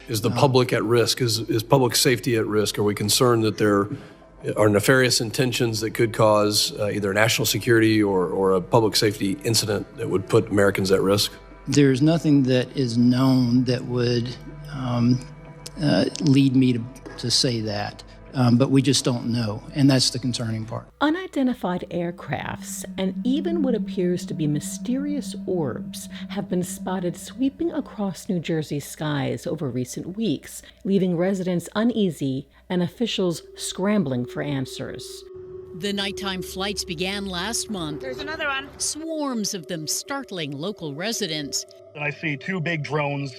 Is the public at risk? Is public safety at risk? Are we concerned that there are nefarious intentions that could cause either national security or a public safety incident that would put Americans at risk? There's nothing that is known that would lead me to say that. But we just don't know, and that's the concerning part. Unidentified aircrafts and even what appears to be mysterious orbs have been spotted sweeping across New Jersey skies over recent weeks, leaving residents uneasy and officials scrambling for answers. The nighttime flights began last month. There's another one. Swarms of them startling local residents. And I see two big drones.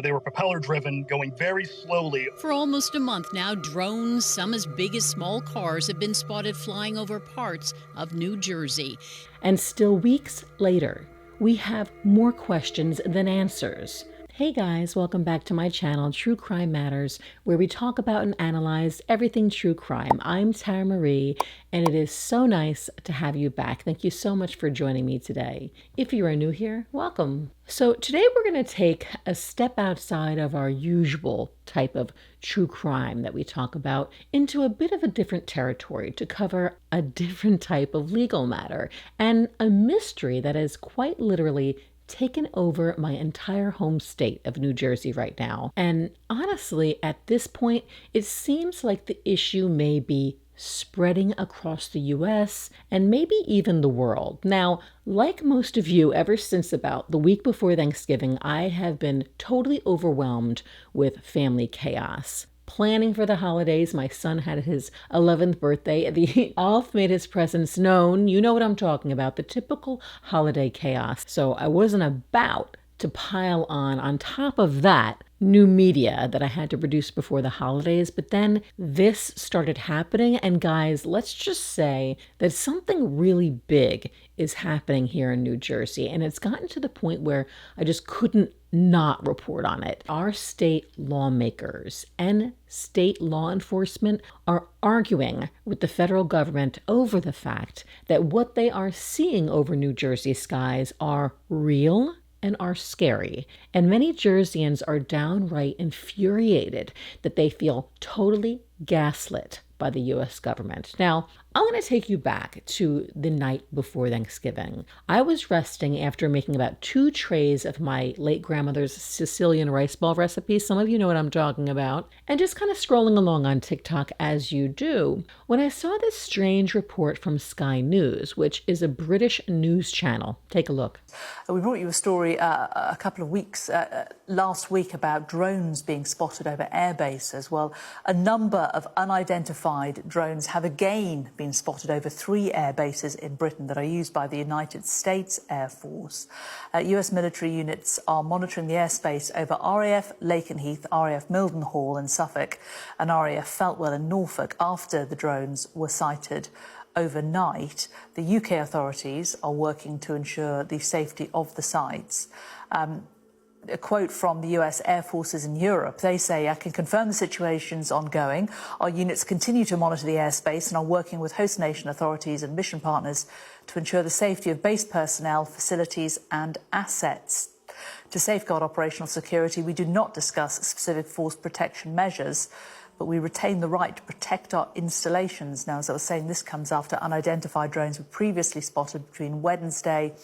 They were propeller-driven, going very slowly. For almost a month now, drones, some as big as small cars, have been spotted flying over parts of New Jersey. And still weeks later, we have more questions than answers. Hey guys, welcome back to my channel, True Crime Matters, where we talk about and analyze everything true crime. I'm Tara Marie, and it is so nice to have you back. Thank you so much for joining me today. If you are new here, welcome. So today we're going to take a step outside of our usual type of true crime that we talk about into a bit of a different territory to cover a different type of legal matter and a mystery that is quite literally taken over my entire home state of New Jersey right now. And honestly, at this point, it seems like the issue may be spreading across the US and maybe even the world. Now, like most of you, ever since about the week before Thanksgiving, I have been totally overwhelmed with family chaos. Planning for the holidays, my son had his 11th birthday. The elf made his presence known. You know what I'm talking about, the typical holiday chaos. So I wasn't about to pile on top of that, new media that I had to produce before the holidays. But then this started happening. And guys, let's just say that something really big is happening here in New Jersey. And it's gotten to the point where I just couldn't not report on it. Our state lawmakers and state law enforcement are arguing with the federal government over the fact that what they are seeing over New Jersey skies are real and are scary. And many Jerseyans are downright infuriated that they feel totally gaslit by the U.S. government. Now, I'm going to take you back to the night before Thanksgiving. I was resting after making about 2 trays of my late grandmother's Sicilian rice ball recipe. Some of you know what I'm talking about. And just kind of scrolling along on TikTok as you do, when I saw this strange report from Sky News, which is a British news channel. Take a look. We brought you a story a couple of weeks last week about drones being spotted over air bases. Well, a number of unidentified drones have again been spotted over 3 air bases in Britain that are used by the United States Air Force. US military units are monitoring the airspace over RAF Lakenheath, RAF Mildenhall in Suffolk, and RAF Feltwell in Norfolk after the drones were sighted overnight. The UK authorities are working to ensure the safety of the sites. A quote from the US Air Forces in Europe. They say, I can confirm the situation's ongoing. Our units continue to monitor the airspace and are working with host nation authorities and mission partners to ensure the safety of base personnel, facilities and assets. To safeguard operational security, we do not discuss specific force protection measures, but we retain the right to protect our installations. Now, as I was saying, this comes after unidentified drones were previously spotted between Wednesday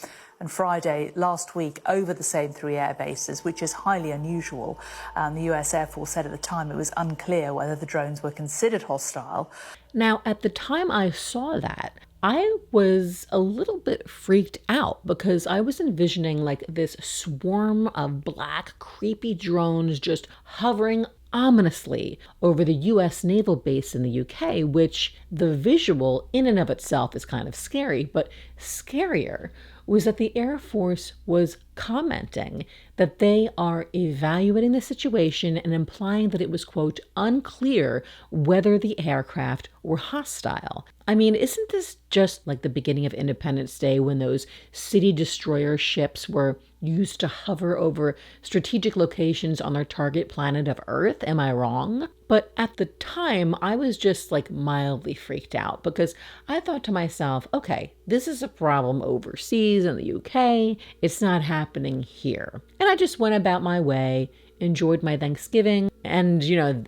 and Friday last week over the same 3 air bases, which is highly unusual. The US Air Force said at the time it was unclear whether the drones were considered hostile. Now, at the time I saw that, I was a little bit freaked out because I was envisioning like this swarm of black, creepy drones just hovering ominously over the US naval base in the UK, which the visual in and of itself is kind of scary, but scarier was that the Air Force was commenting that they are evaluating the situation and implying that it was, quote, unclear whether the aircraft were hostile. I mean, isn't this just like the beginning of Independence Day when those city destroyer ships were used to hover over strategic locations on their target planet of Earth? Am I wrong? But at the time, I was just like mildly freaked out because I thought to myself, okay, this is a problem overseas in the UK. It's not happening here. And I just went about my way, enjoyed my Thanksgiving and,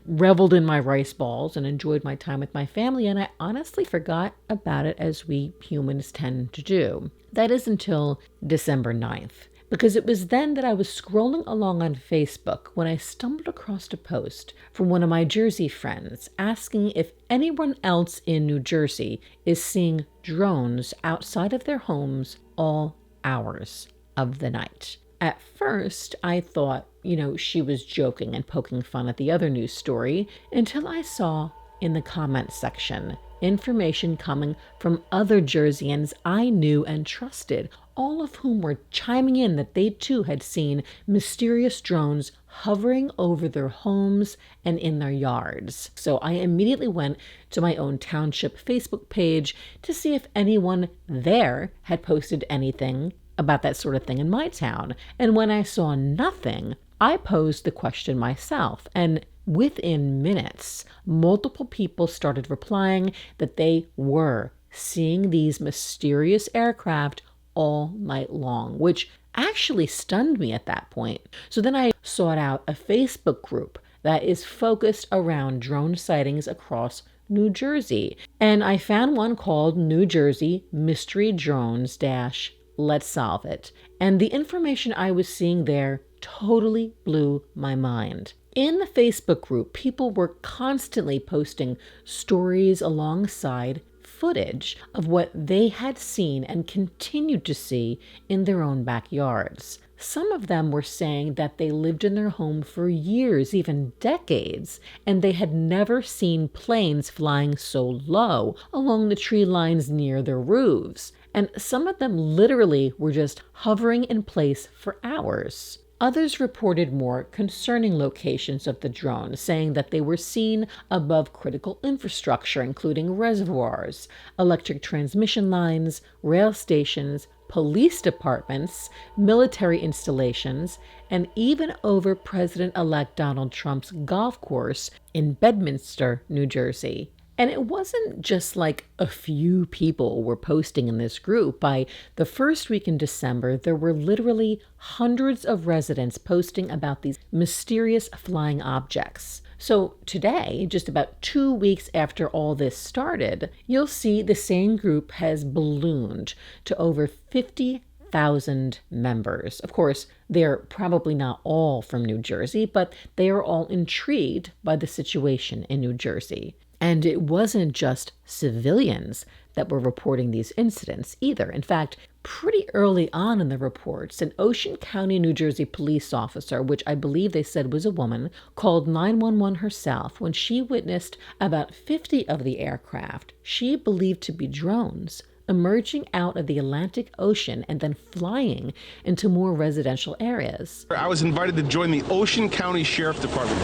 reveled in my rice balls and enjoyed my time with my family. And I honestly forgot about it, as we humans tend to do. That is until December 9th. Because it was then that I was scrolling along on Facebook when I stumbled across a post from one of my Jersey friends asking if anyone else in New Jersey is seeing drones outside of their homes all hours of the night. At first, I thought, she was joking and poking fun at the other news story, until I saw in the comment section information coming from other Jerseyans I knew and trusted, all of whom were chiming in that they too had seen mysterious drones hovering over their homes and in their yards. So I immediately went to my own township Facebook page to see if anyone there had posted anything about that sort of thing in my town. And when I saw nothing, I posed the question myself, and within minutes, multiple people started replying that they were seeing these mysterious aircraft all night long, which actually stunned me at that point. So then I sought out a Facebook group that is focused around drone sightings across New Jersey. And I found one called New Jersey Mystery Drones - Let's Solve It. And the information I was seeing there totally blew my mind. In the Facebook group, people were constantly posting stories alongside footage of what they had seen and continued to see in their own backyards. Some of them were saying that they lived in their home for years, even decades, and they had never seen planes flying so low along the tree lines near their roofs. And some of them literally were just hovering in place for hours. Others reported more concerning locations of the drone, saying that they were seen above critical infrastructure, including reservoirs, electric transmission lines, rail stations, police departments, military installations, and even over President-elect Donald Trump's golf course in Bedminster, New Jersey. And it wasn't just like a few people were posting in this group. By the first week in December, there were literally hundreds of residents posting about these mysterious flying objects. So today, just about 2 weeks after all this started, you'll see the same group has ballooned to over 50,000 members. Of course, they're probably not all from New Jersey, but they are all intrigued by the situation in New Jersey. And it wasn't just civilians that were reporting these incidents either. In fact, pretty early on in the reports, an Ocean County, New Jersey police officer, which I believe they said was a woman, called 911 herself when she witnessed about 50 of the aircraft she believed to be drones emerging out of the Atlantic Ocean and then flying into more residential areas. I was invited to join the Ocean County Sheriff Department.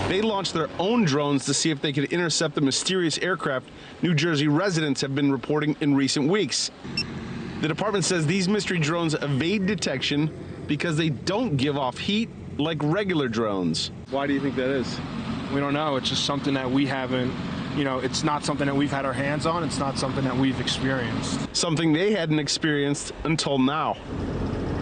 They launched their own drones to see if they could intercept the mysterious aircraft New Jersey residents have been reporting in recent weeks. The department says these mystery drones evade detection because they don't give off heat like regular drones. Why do you think that is? We don't know. It's just something that we haven't, it's not something that we've had our hands on. It's not something that we've experienced. Something they hadn't experienced until now.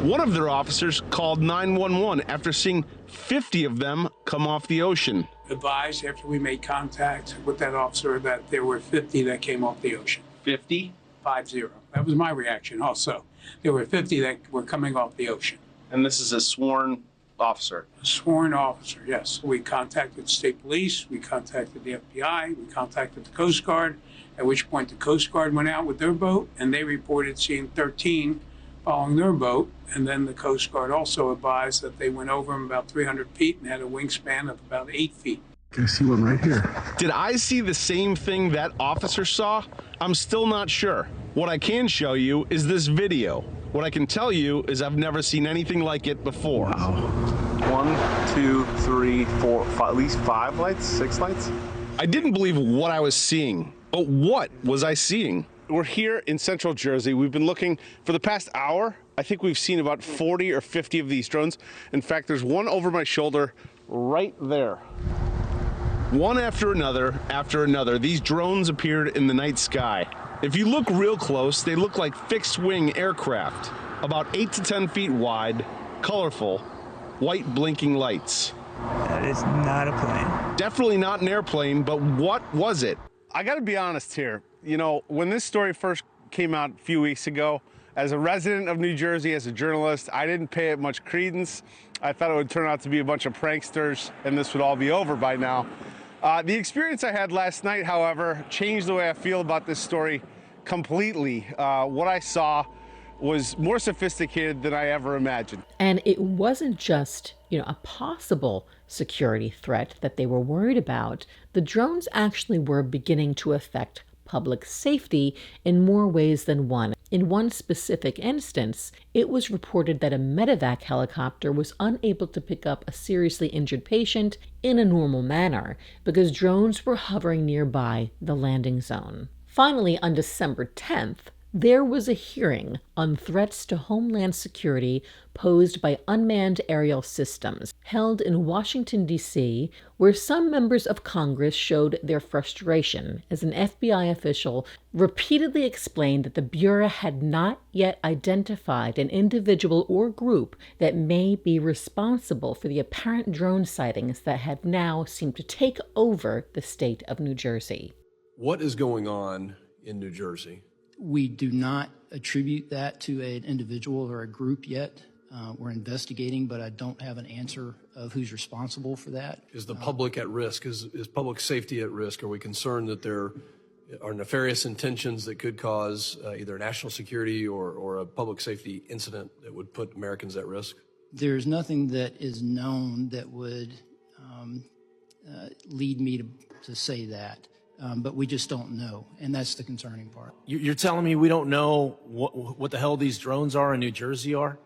One of their officers called 911 after seeing 50 of them come off the ocean. Advised after we made contact with that officer that there were 50 that came off the ocean. 50? 50. That was my reaction also. There were 50 that were coming off the ocean. And this is a sworn officer? A sworn officer, yes. We contacted state police, we contacted the FBI, we contacted the Coast Guard, at which point the Coast Guard went out with their boat and they reported seeing 13 following their boat, and then the Coast Guard also advised that they went over them about 300 feet and had a wingspan of about 8 feet. I see one right here. Did I see the same thing that officer saw? I'm still not sure. What I can show you is this video. What I can tell you is I've never seen anything like it before. Wow. 1, 2, 3, 4, 5, at least 5 lights, 6 lights? I didn't believe what I was seeing, but what was I seeing? We're here in central Jersey. We've been looking for the past hour. I think we've seen about 40 or 50 of these drones. In fact, there's one over my shoulder right there. One after another, these drones appeared in the night sky. If you look real close, they look like fixed-wing aircraft, about 8 to 10 feet wide, colorful, white blinking lights. That is not a plane. Definitely not an airplane, but what was it? I gotta be honest here. You know, when this story first came out a few weeks ago, as a resident of New Jersey, as a journalist, I didn't pay it much credence. I thought it would turn out to be a bunch of pranksters and this would all be over by now. The experience I had last night, however, changed the way I feel about this story completely. What I saw was more sophisticated than I ever imagined. And it wasn't just, a possible security threat that they were worried about. The drones actually were beginning to affect public safety in more ways than one. In one specific instance, it was reported that a medevac helicopter was unable to pick up a seriously injured patient in a normal manner because drones were hovering nearby the landing zone. Finally, on December 10th, there was a hearing on threats to homeland security posed by unmanned aerial systems held in Washington, D.C., where some members of Congress showed their frustration as an FBI official repeatedly explained that the Bureau had not yet identified an individual or group that may be responsible for the apparent drone sightings that have now seemed to take over the state of New Jersey. What is going on in New Jersey? We do not attribute that to an individual or a group yet. We're investigating, but I don't have an answer of who's responsible for that. Is the public at risk? Is public safety at risk? Are we concerned that there are nefarious intentions that could cause either national security or a public safety incident that would put Americans at risk? There's nothing that is known that would lead me to say that. But we just don't know, and that's the concerning part. You're telling me we don't know what the hell these drones are in New Jersey are?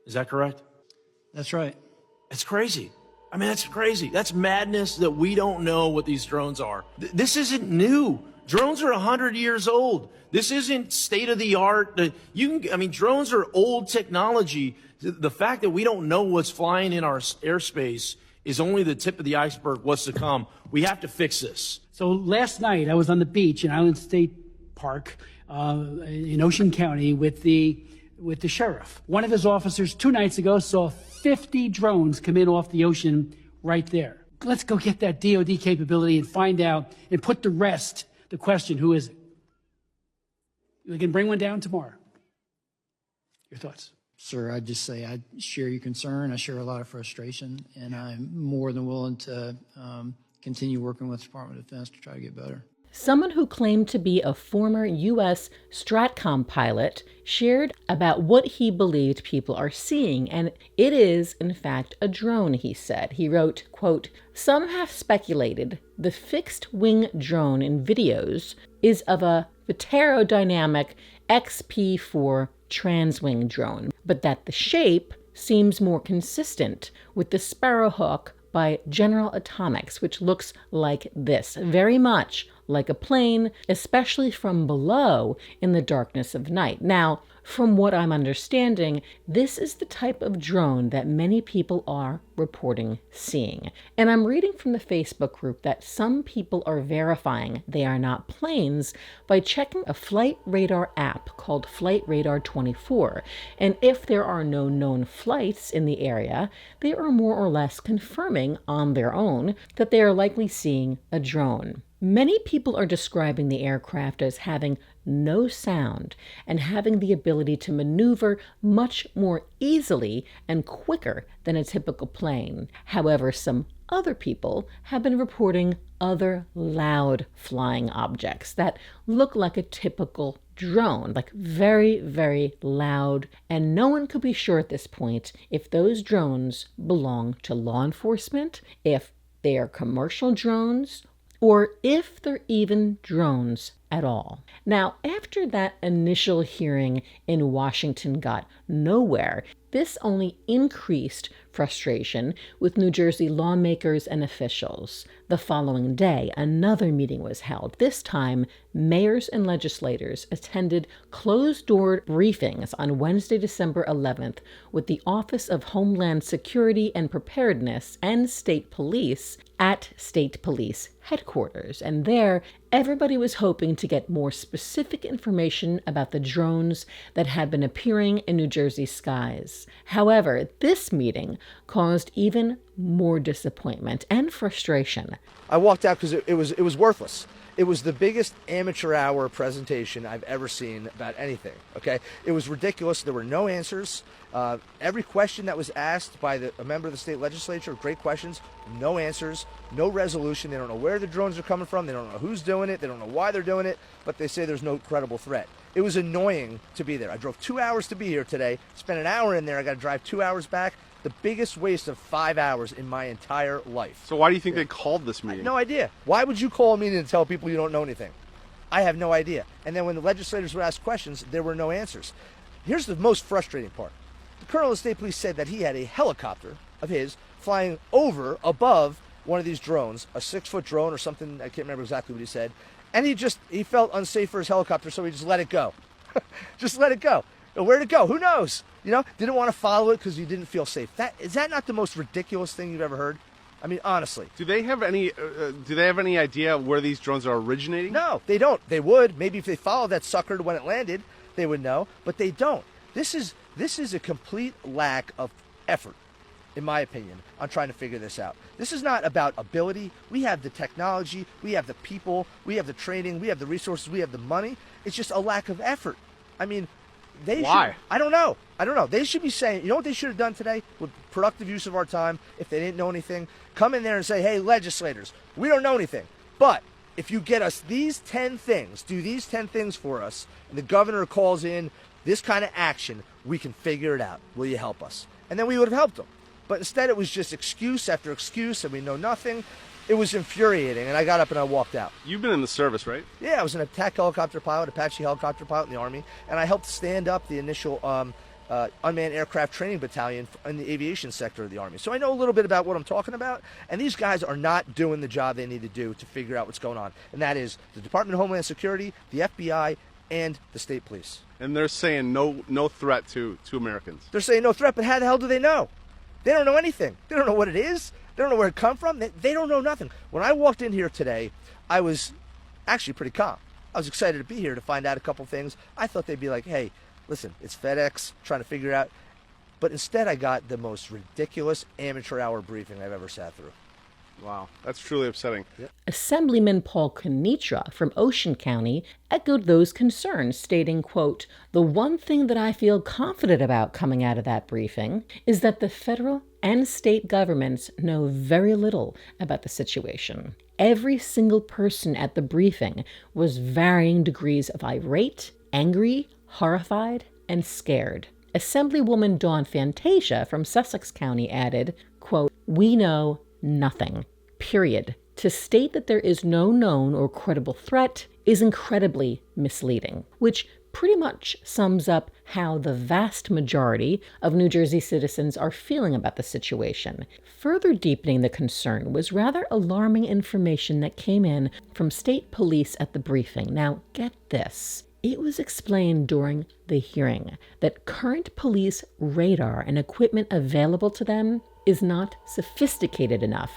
Is that correct? That's right. It's crazy. I mean, that's crazy. That's madness that we don't know what these drones are. This isn't new. Drones are 100 years old. This isn't state of the art. Drones are old technology. The fact that we don't know what's flying in our airspace is only the tip of the iceberg. What's to come? We have to fix this. So last night I was on the beach in Island State Park in Ocean County with the sheriff. One of his officers 2 nights ago saw 50 drones come in off the ocean right there. Let's go get that DOD capability and find out and put to rest the question, who is it? We can bring one down tomorrow. Your thoughts? Sir, I'd just say I share your concern. I share a lot of frustration, and I'm more than willing to continue working with the Department of Defense to try to get better. Someone who claimed to be a former U.S. Stratcom pilot shared about what he believed people are seeing, and it is, in fact, a drone, he said. He wrote, quote, "Some have speculated the fixed-wing drone in videos is of a pterodynamic XP4 transwing drone, but that the shape seems more consistent with the Sparrowhawk by General Atomics, which looks like this, very much like a plane, especially from below in the darkness of night." Now, from what I'm understanding, this is the type of drone that many people are reporting seeing. And I'm reading from the Facebook group that some people are verifying they are not planes by checking a flight radar app called Flight Radar 24. And if there are no known flights in the area, they are more or less confirming on their own that they are likely seeing a drone. Many people are describing the aircraft as having no sound and having the ability to maneuver much more easily and quicker than a typical plane. However, some other people have been reporting other loud flying objects that look like a typical drone, like very, very loud, and no one could be sure at this point if those drones belong to law enforcement, if they are commercial drones, or if they're even drones at all. Now, after that initial hearing in Washington got nowhere, this only increased frustration with New Jersey lawmakers and officials. The following day, another meeting was held. This time, mayors and legislators attended closed-door briefings on Wednesday, December 11th with the Office of Homeland Security and Preparedness and State Police at State Police headquarters. And there, everybody was hoping to get more specific information about the drones that had been appearing in New Jersey skies. However, this meeting caused even more disappointment and frustration. I walked out because it was worthless. It was the biggest amateur hour presentation I've ever seen about anything, okay? It was ridiculous. There were no answers. Every question that was asked by a member of the state legislature, great questions, no answers, no resolution. They don't know where the drones are coming from. They don't know who's doing it. They don't know why they're doing it, but they say there's no credible threat. It was annoying to be there. I drove 2 hours to be here today, spent an hour in there. I got to drive 2 hours back. The biggest waste of 5 hours in my entire life. So why do you think they called this meeting? No idea. Why would you call a meeting to tell people you don't know anything? I have no idea. And then when the legislators would ask questions, there were no answers. Here's the most frustrating part. The colonel of the state police said that he had a helicopter of his flying above one of these drones, a 6-foot drone or something, I can't remember exactly what he said, and he felt unsafe for his helicopter, so he just let it go. Just let it go. Where'd it go? Who knows? Didn't want to follow it because he didn't feel safe. Is that not the most ridiculous thing you've ever heard? I mean, honestly. Do they have any idea where these drones are originating? No, they don't. They would. Maybe if they followed that sucker to when it landed, they would know, but they don't. This is a complete lack of effort, in my opinion, on trying to figure this out. This is not about ability. We have the technology, we have the people, we have the training, we have the resources, we have the money. It's just a lack of effort. I mean, why? I don't know. They should be saying, you know what they should have done today with productive use of our time, if they didn't know anything? Come in there and say, hey, legislators, we don't know anything. But if you get us these 10 things, do these 10 things for us, and the governor calls in this kind of action, we can figure it out. Will you help us? And then we would have helped them. But instead it was just excuse after excuse, and we know nothing. It was infuriating, and I got up and I walked out. You've been in the service, right? Yeah, I was an attack helicopter pilot, Apache helicopter pilot in the Army, and I helped stand up the initial unmanned aircraft training battalion in the aviation sector of the Army. So I know a little bit about what I'm talking about, and these guys are not doing the job they need to do to figure out what's going on, and that is the Department of Homeland Security, the FBI, and the state police. And they're saying no threat to Americans. They're saying no threat, but how the hell do they know? They don't know anything. They don't know what it is. They don't know where it come from. They don't know nothing. When I walked in here today, I was actually pretty calm. I was excited to be here to find out a couple things. I thought they'd be like, hey, listen, it's FedEx, trying to figure it out. But instead I got the most ridiculous amateur hour briefing I've ever sat through. Wow, that's truly upsetting. Yep. Assemblyman Paul Kenitra from Ocean County echoed those concerns, stating, quote, "The one thing that I feel confident about coming out of that briefing is that the federal and state governments know very little about the situation. Every single person at the briefing was varying degrees of irate, angry, horrified, and scared." Assemblywoman Dawn Fantasia from Sussex County added, quote, "We know nothing, period. To state that there is no known or credible threat is incredibly misleading," which pretty much sums up how the vast majority of New Jersey citizens are feeling about the situation. Further deepening the concern was rather alarming information that came in from state police at the briefing. Now, get this. It was explained during the hearing that current police radar and equipment available to them is not sophisticated enough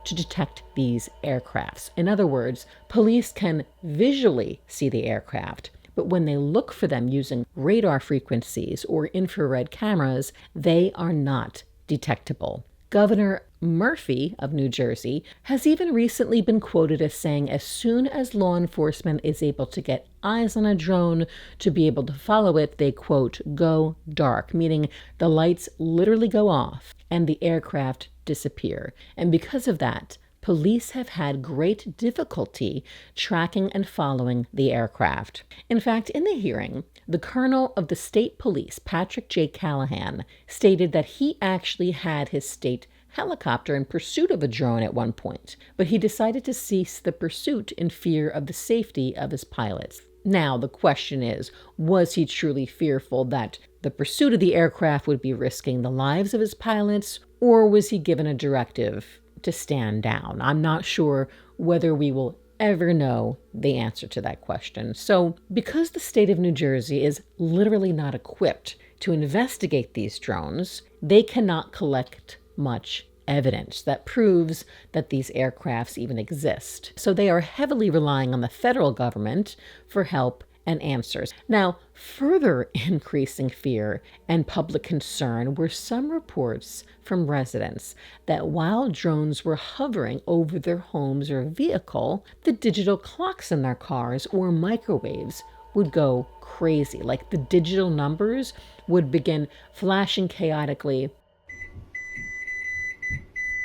to detect these aircrafts. In other words, police can visually see the aircraft, but when they look for them using radar frequencies or infrared cameras, they are not detectable. Governor Murphy of New Jersey has even recently been quoted as saying as soon as law enforcement is able to get eyes on a drone to be able to follow it, they, quote, go dark, meaning the lights literally go off and the aircraft disappear. And because of that, police have had great difficulty tracking and following the aircraft. In fact, in the hearing, the colonel of the state police, Patrick J. Callahan, stated that he actually had his state helicopter in pursuit of a drone at one point, but he decided to cease the pursuit in fear of the safety of his pilots. Now, the question is, was he truly fearful that the pursuit of the aircraft would be risking the lives of his pilots, or was he given a directive to stand down? I'm not sure whether we will ever know the answer to that question. So, because the state of New Jersey is literally not equipped to investigate these drones, they cannot collect much evidence that proves that these aircrafts even exist. So they are heavily relying on the federal government for help and answers. Now, further increasing fear and public concern were some reports from residents that while drones were hovering over their homes or vehicle, the digital clocks in their cars or microwaves would go crazy. Like the digital numbers would begin flashing chaotically.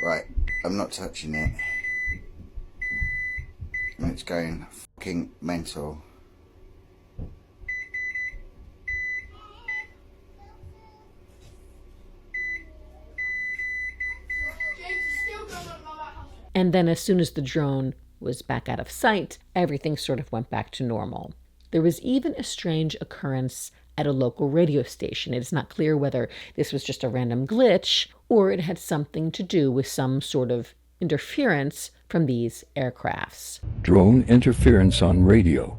Right, I'm not touching it. And it's going fucking mental. And then as soon as the drone was back out of sight, everything sort of went back to normal. There was even a strange occurrence at a local radio station. It is not clear whether this was just a random glitch or it had something to do with some sort of interference from these aircrafts. Drone interference on radio.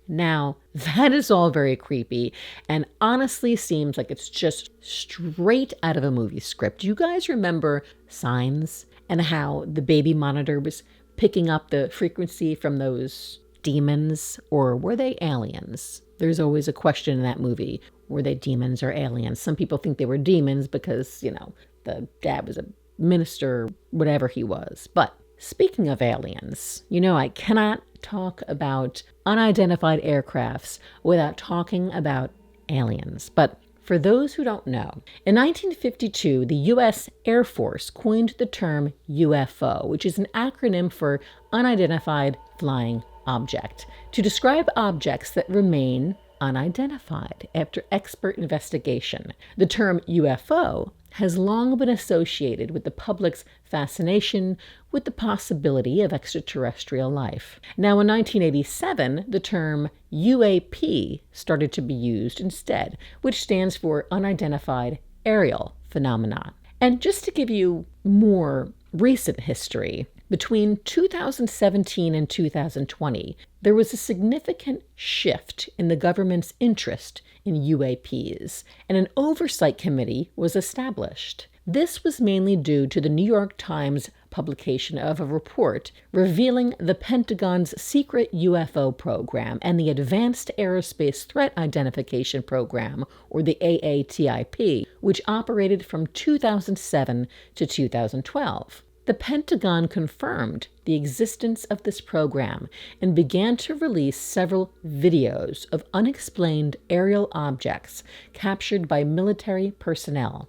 Now, that is all very creepy and honestly seems like it's just straight out of a movie script. You guys remember Signs and how the baby monitor was picking up the frequency from those demons, or were they aliens? There's always a question in that movie. Were they demons or aliens? Some people think they were demons because, you know, the dad was a minister, whatever he was. But speaking of aliens, you know, I cannot talk about unidentified aircrafts without talking about aliens. But for those who don't know, in 1952, the U.S. Air Force coined the term UFO, which is an acronym for Unidentified Flying Object, to describe objects that remain unidentified after expert investigation. The term UFO has long been associated with the public's fascination with the possibility of extraterrestrial life. Now, in 1987, the term UAP started to be used instead, which stands for Unidentified Aerial Phenomena. And just to give you more recent history, between 2017 and 2020, there was a significant shift in the government's interest in UAPs, and an oversight committee was established. This was mainly due to the New York Times publication of a report revealing the Pentagon's secret UFO program and the Advanced Aerospace Threat Identification Program, or the AATIP, which operated from 2007 to 2012. The Pentagon confirmed the existence of this program and began to release several videos of unexplained aerial objects captured by military personnel.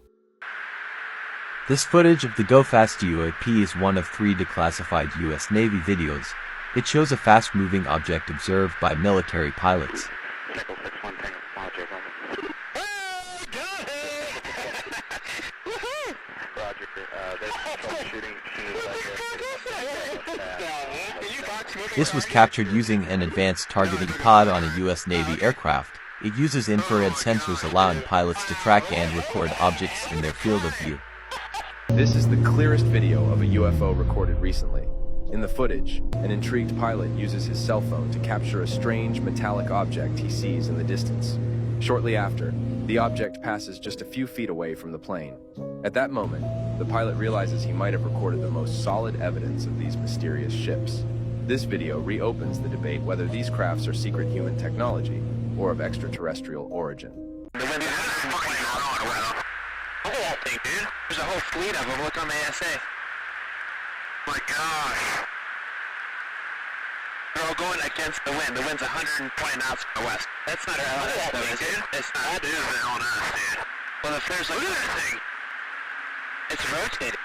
This footage of the Go Fast UAP is one of 3 declassified U.S. Navy videos. It shows a fast-moving object observed by military pilots. This was captured using an advanced targeting pod on a U.S. Navy aircraft. It uses infrared sensors allowing pilots to track and record objects in their field of view. This is the clearest video of a UFO recorded recently. In the footage, an intrigued pilot uses his cell phone to capture a strange metallic object he sees in the distance. Shortly after, the object passes just a few feet away from the plane. At that moment, the pilot realizes he might have recorded the most solid evidence of these mysterious ships. This video reopens the debate whether these crafts are secret human technology or of extraterrestrial origin. Look at that thing, dude. There's a whole fleet of them. Look on the ASA. My gosh. They're all going against the wind. The wind's 120 knots from the west. That's not on us, though, is it? It's not. That is on us, dude. Well, if there's like that thing, it's rotating.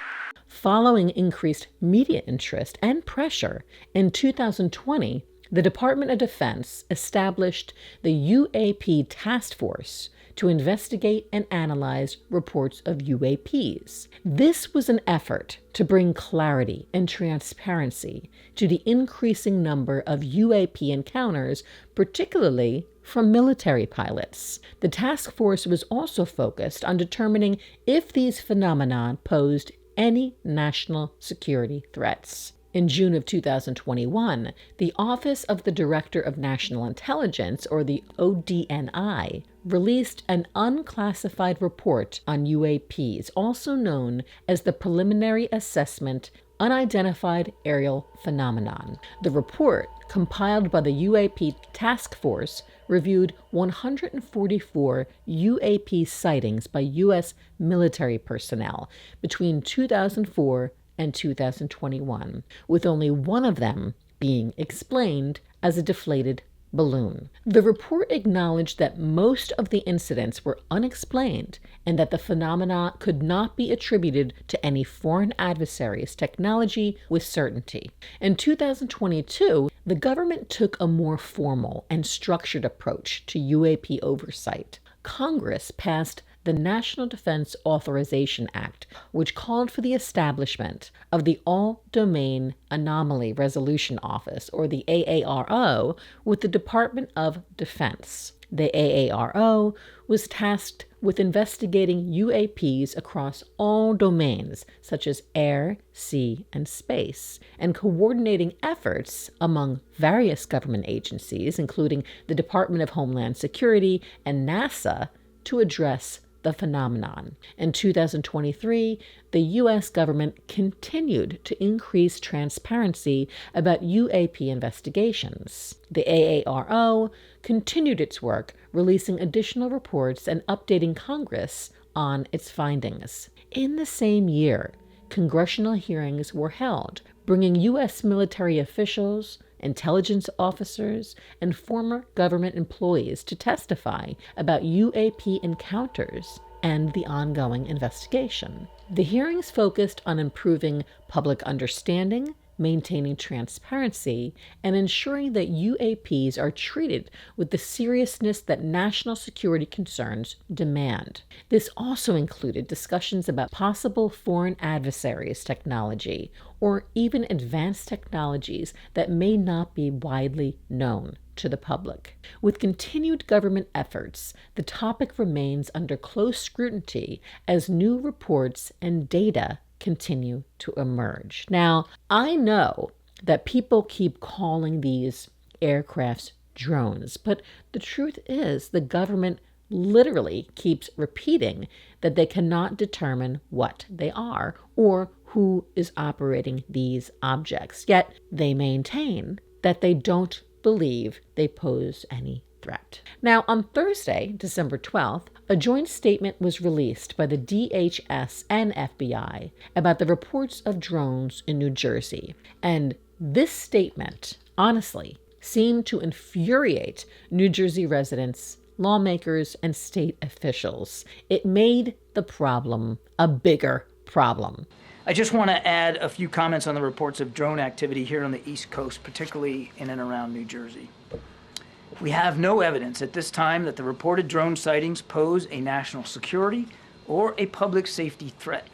Following increased media interest and pressure, in 2020, the Department of Defense established the UAP Task Force to investigate and analyze reports of UAPs. This was an effort to bring clarity and transparency to the increasing number of UAP encounters, particularly from military pilots. The task force was also focused on determining if these phenomena posed any national security threats. In June of 2021, the Office of the Director of National Intelligence, or the ODNI, released an unclassified report on UAPs, also known as the Preliminary Assessment Unidentified Aerial Phenomenon. The report, compiled by the UAP Task Force, reviewed 144 UAP sightings by U.S. military personnel between 2004 and 2021, with only one of them being explained as a deflated balloon. The report acknowledged that most of the incidents were unexplained and that the phenomena could not be attributed to any foreign adversary's technology with certainty. In 2022, the government took a more formal and structured approach to UAP oversight. Congress passed the National Defense Authorization Act, which called for the establishment of the All-Domain Anomaly Resolution Office, or the AARO, with the Department of Defense. The AARO was tasked with investigating UAPs across all domains, such as air, sea, and space, and coordinating efforts among various government agencies, including the Department of Homeland Security and NASA, to address the phenomenon. In 2023, the U.S. government continued to increase transparency about UAP investigations. The AARO continued its work, releasing additional reports and updating Congress on its findings. In the same year, congressional hearings were held, bringing U.S. military officials, intelligence officers, and former government employees to testify about UAP encounters and the ongoing investigation. The hearings focused on improving public understanding, maintaining transparency, and ensuring that UAPs are treated with the seriousness that national security concerns demand. This also included discussions about possible foreign adversaries' technology, or even advanced technologies that may not be widely known to the public. With continued government efforts, the topic remains under close scrutiny as new reports and data continue to emerge. Now, I know that people keep calling these aircrafts drones, but the truth is the government literally keeps repeating that they cannot determine what they are or who is operating these objects. Yet they maintain that they don't believe they pose any threat. Now, on Thursday, December 12th, a joint statement was released by the DHS and FBI about the reports of drones in New Jersey. And this statement, honestly, seemed to infuriate New Jersey residents, lawmakers, and state officials. It made the problem a bigger problem. I just want to add a few comments on the reports of drone activity here on the East Coast, particularly in and around New Jersey. We have no evidence at this time that the reported drone sightings pose a national security or a public safety threat,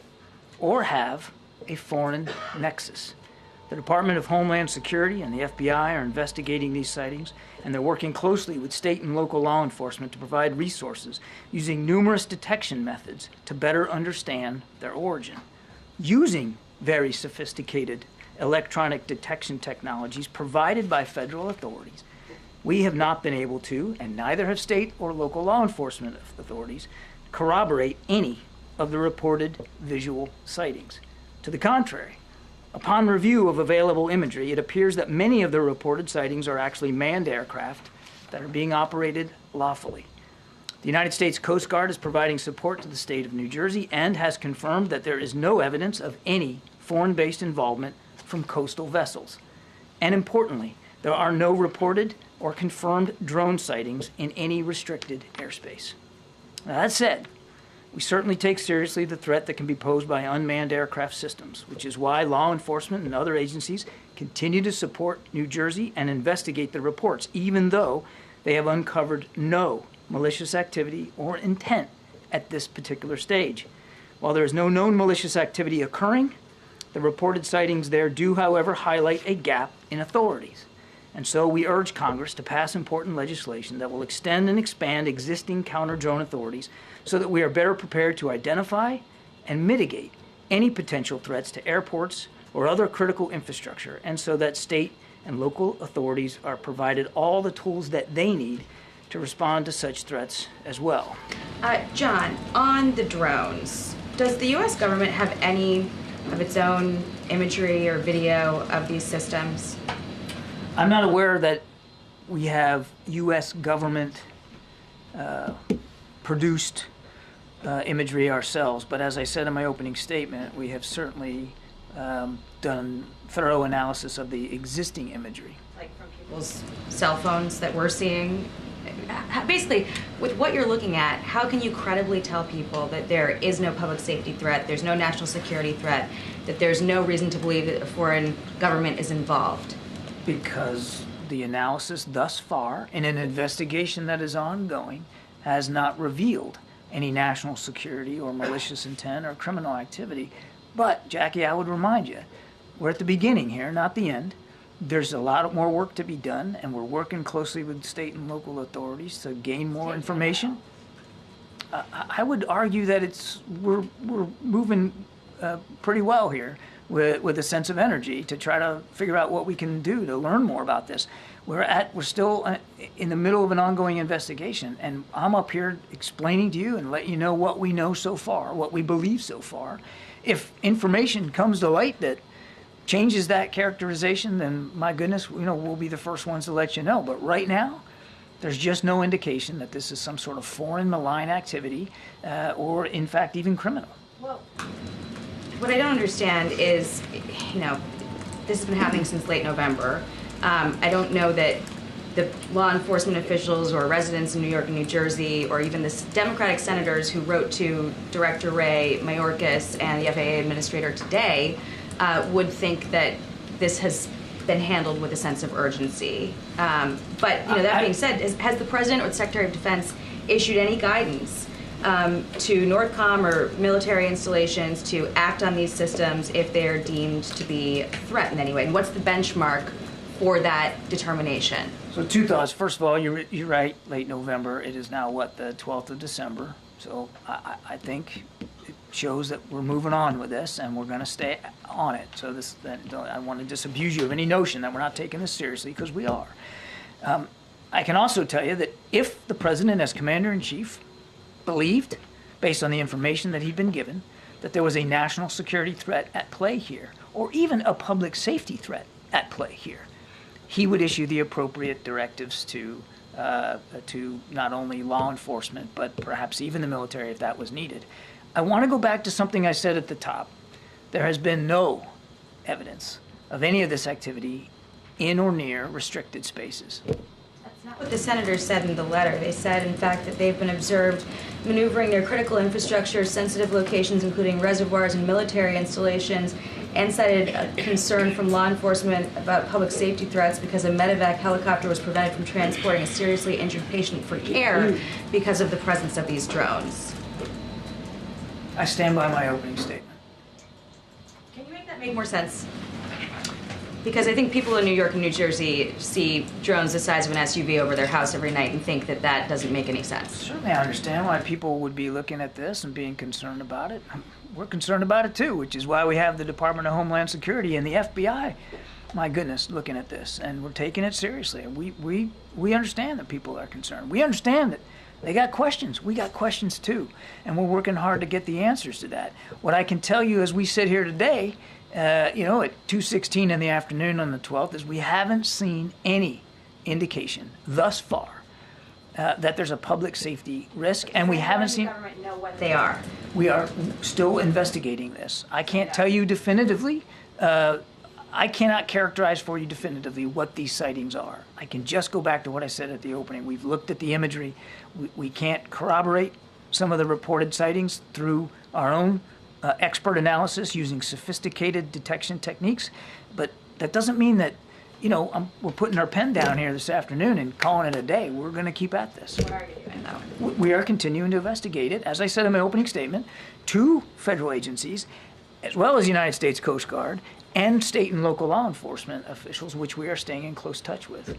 or have a foreign nexus. The Department of Homeland Security and the FBI are investigating these sightings, and they're working closely with state and local law enforcement to provide resources using numerous detection methods to better understand their origin. Using very sophisticated electronic detection technologies provided by federal authorities, we have not been able to, and neither have state or local law enforcement authorities, corroborate any of the reported visual sightings. To the contrary, upon review of available imagery, it appears that many of the reported sightings are actually manned aircraft that are being operated lawfully. The United States Coast Guard is providing support to the state of New Jersey and has confirmed that there is no evidence of any foreign-based involvement from coastal vessels. And importantly, there are no reported or confirmed drone sightings in any restricted airspace. Now, that said, we certainly take seriously the threat that can be posed by unmanned aircraft systems, which is why law enforcement and other agencies continue to support New Jersey and investigate the reports, even though they have uncovered no malicious activity or intent at this particular stage. While there is no known malicious activity occurring, the reported sightings there do, however, highlight a gap in authorities. And so we urge Congress to pass important legislation that will extend and expand existing counter-drone authorities so that we are better prepared to identify and mitigate any potential threats to airports or other critical infrastructure, and so that state and local authorities are provided all the tools that they need to respond to such threats as well. John, on the drones, does the U.S. government have any of its own imagery or video of these systems? I'm not aware that we have U.S. government produced imagery ourselves, but as I said in my opening statement, we have certainly done thorough analysis of the existing imagery. Like from people's cell phones that we're seeing? Basically, with what you're looking at, how can you credibly tell people that there is no public safety threat, there's no national security threat, that there's no reason to believe that a foreign government is involved? Because the analysis thus far, in an investigation that is ongoing, has not revealed any national security or malicious intent or criminal activity. But, Jackie, I would remind you, we're at the beginning here, not the end. There's a lot more work to be done, and we're working closely with state and local authorities to gain more information. I would argue that we're moving pretty well here with a sense of energy to try to figure out what we can do to learn more about this. We're still in the middle of an ongoing investigation, and I'm up here explaining to you and letting you know what we know so far, what we believe so far. If information comes to light that changes that characterization, then my goodness, we'll be the first ones to let you know. But right now, there's just no indication that this is some sort of foreign malign activity or, in fact, even criminal. Well, what I don't understand is, this has been happening since late November. I don't know that the law enforcement officials or residents in New York and New Jersey, or even the Democratic senators who wrote to Director Ray Mayorkas and the FAA administrator today would think that this has been handled with a sense of urgency. But that being said, has the President or the Secretary of Defense issued any guidance to NORTHCOM or military installations to act on these systems if they are deemed to be a threat in any way? And what's the benchmark for that determination? So two thoughts. First of all, you're right, late November. It is now, the 12th of December. So I think it shows that we're moving on with this, and we're going to stay on it. So I want to disabuse you of any notion that we're not taking this seriously, because we are. I can also tell you that if the President, as Commander-in-Chief, believed, based on the information that he'd been given, that there was a national security threat at play here, or even a public safety threat at play here, he would issue the appropriate directives to not only law enforcement, but perhaps even the military if that was needed. I want to go back to something I said at the top. There has been no evidence of any of this activity in or near restricted spaces. That's not what the senators said in the letter. They said, in fact, that they've been observed maneuvering their critical infrastructure, sensitive locations, including reservoirs and military installations, and cited a concern from law enforcement about public safety threats because a medevac helicopter was prevented from transporting a seriously injured patient for care because of the presence of these drones. I stand by my opening statement. Can you make that make more sense? Because I think people in New York and New Jersey see drones the size of an SUV over their house every night and think that that doesn't make any sense. Certainly I understand why people would be looking at this and being concerned about it. We're concerned about it too, which is why we have the Department of Homeland Security and the FBI, my goodness, looking at this. And we're taking it seriously. We understand that people are concerned. We understand that they got questions. We got questions too. And we're working hard to get the answers to that. What I can tell you as we sit here today, at 2:16 in the afternoon on the 12th, is we haven't seen any indication thus far that there's a public safety risk, and we haven't seen. The government know what they are. We are still investigating this. I can't tell you definitively. I cannot characterize for you definitively what these sightings are. I can just go back to what I said at the opening. We've looked at the imagery. We can't corroborate some of the reported sightings through our own expert analysis using sophisticated detection techniques, but that doesn't mean that, we're putting our pen down here this afternoon and calling it a day. We're going to keep at this. What are you doing, though? We are continuing to investigate it, as I said in my opening statement, 2 federal agencies, as well as the United States Coast Guard, and state and local law enforcement officials, which we are staying in close touch with.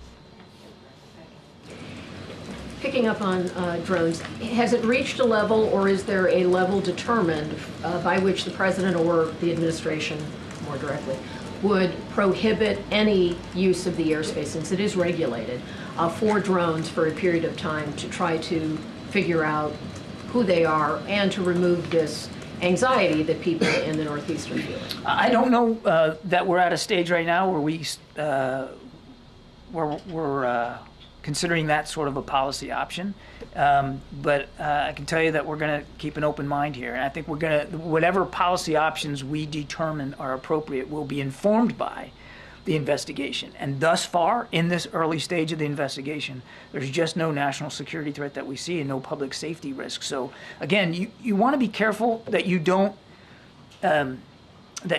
Picking up on drones, has it reached a level, or is there a level determined by which the president or the administration, more directly, would prohibit any use of the airspace, since it is regulated, for drones for a period of time to try to figure out who they are and to remove this anxiety that people in the Northeast are feeling? I don't know that we're at a stage right now where we're considering that sort of a policy option. But I can tell you that we're going to keep an open mind here. And I think we're going to, whatever policy options we determine are appropriate will be informed by the investigation. And thus far, in this early stage of the investigation, there's just no national security threat that we see and no public safety risk. So again, you want to be careful that you don't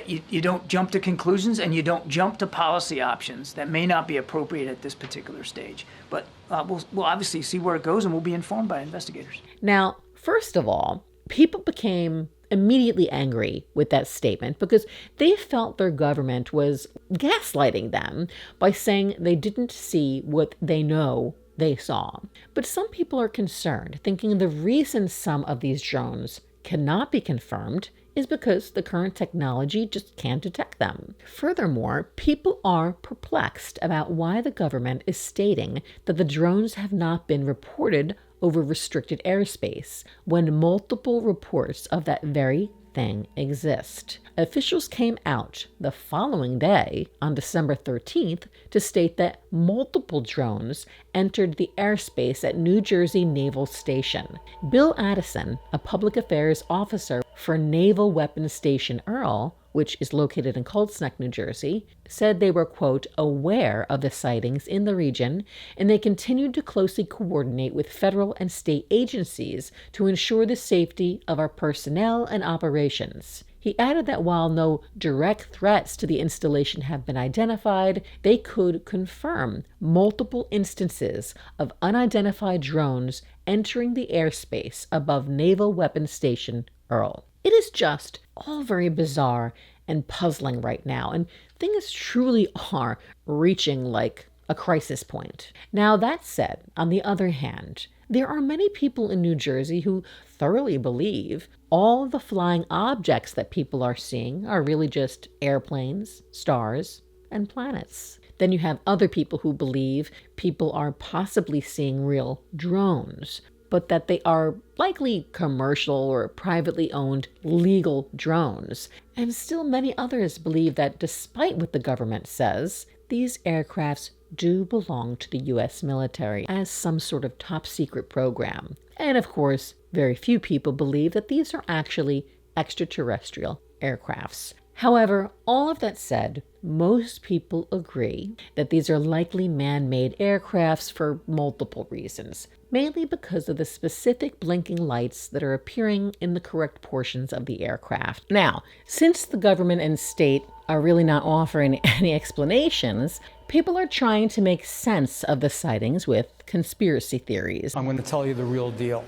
you don't jump to conclusions and you don't jump to policy options that may not be appropriate at this particular stage. But we'll obviously see where it goes, and we'll be informed by investigators. Now, first of all, people became immediately angry with that statement because they felt their government was gaslighting them by saying they didn't see what they know they saw. But some people are concerned, thinking the reason some of these drones cannot be confirmed is because the current technology just can't detect them. Furthermore, people are perplexed about why the government is stating that the drones have not been reported over restricted airspace when multiple reports of that very thing exist. Officials came out the following day, on December 13th, to state that multiple drones entered the airspace at New Jersey Naval Station. Bill Addison, a public affairs officer for Naval Weapons Station Earl, which is located in Colts Neck, New Jersey, said they were, quote, aware of the sightings in the region, and they continued to closely coordinate with federal and state agencies to ensure the safety of our personnel and operations. He added that while no direct threats to the installation have been identified, they could confirm multiple instances of unidentified drones entering the airspace above Naval Weapons Station Earl. It is just all very bizarre and puzzling right now, and things truly are reaching like a crisis point. Now, that said, on the other hand, there are many people in New Jersey who thoroughly believe all the flying objects that people are seeing are really just airplanes, stars, and planets. Then you have other people who believe people are possibly seeing real drones, but that they are likely commercial or privately owned legal drones. And still many others believe that despite what the government says, these aircrafts do belong to the U.S. military as some sort of top secret program. And of course, very few people believe that these are actually extraterrestrial aircrafts. However, all of that said, most people agree that these are likely man-made aircrafts for multiple reasons, mainly because of the specific blinking lights that are appearing in the correct portions of the aircraft. Now, since the government and state are really not offering any explanations, people are trying to make sense of the sightings with conspiracy theories. I'm going to tell you the real deal.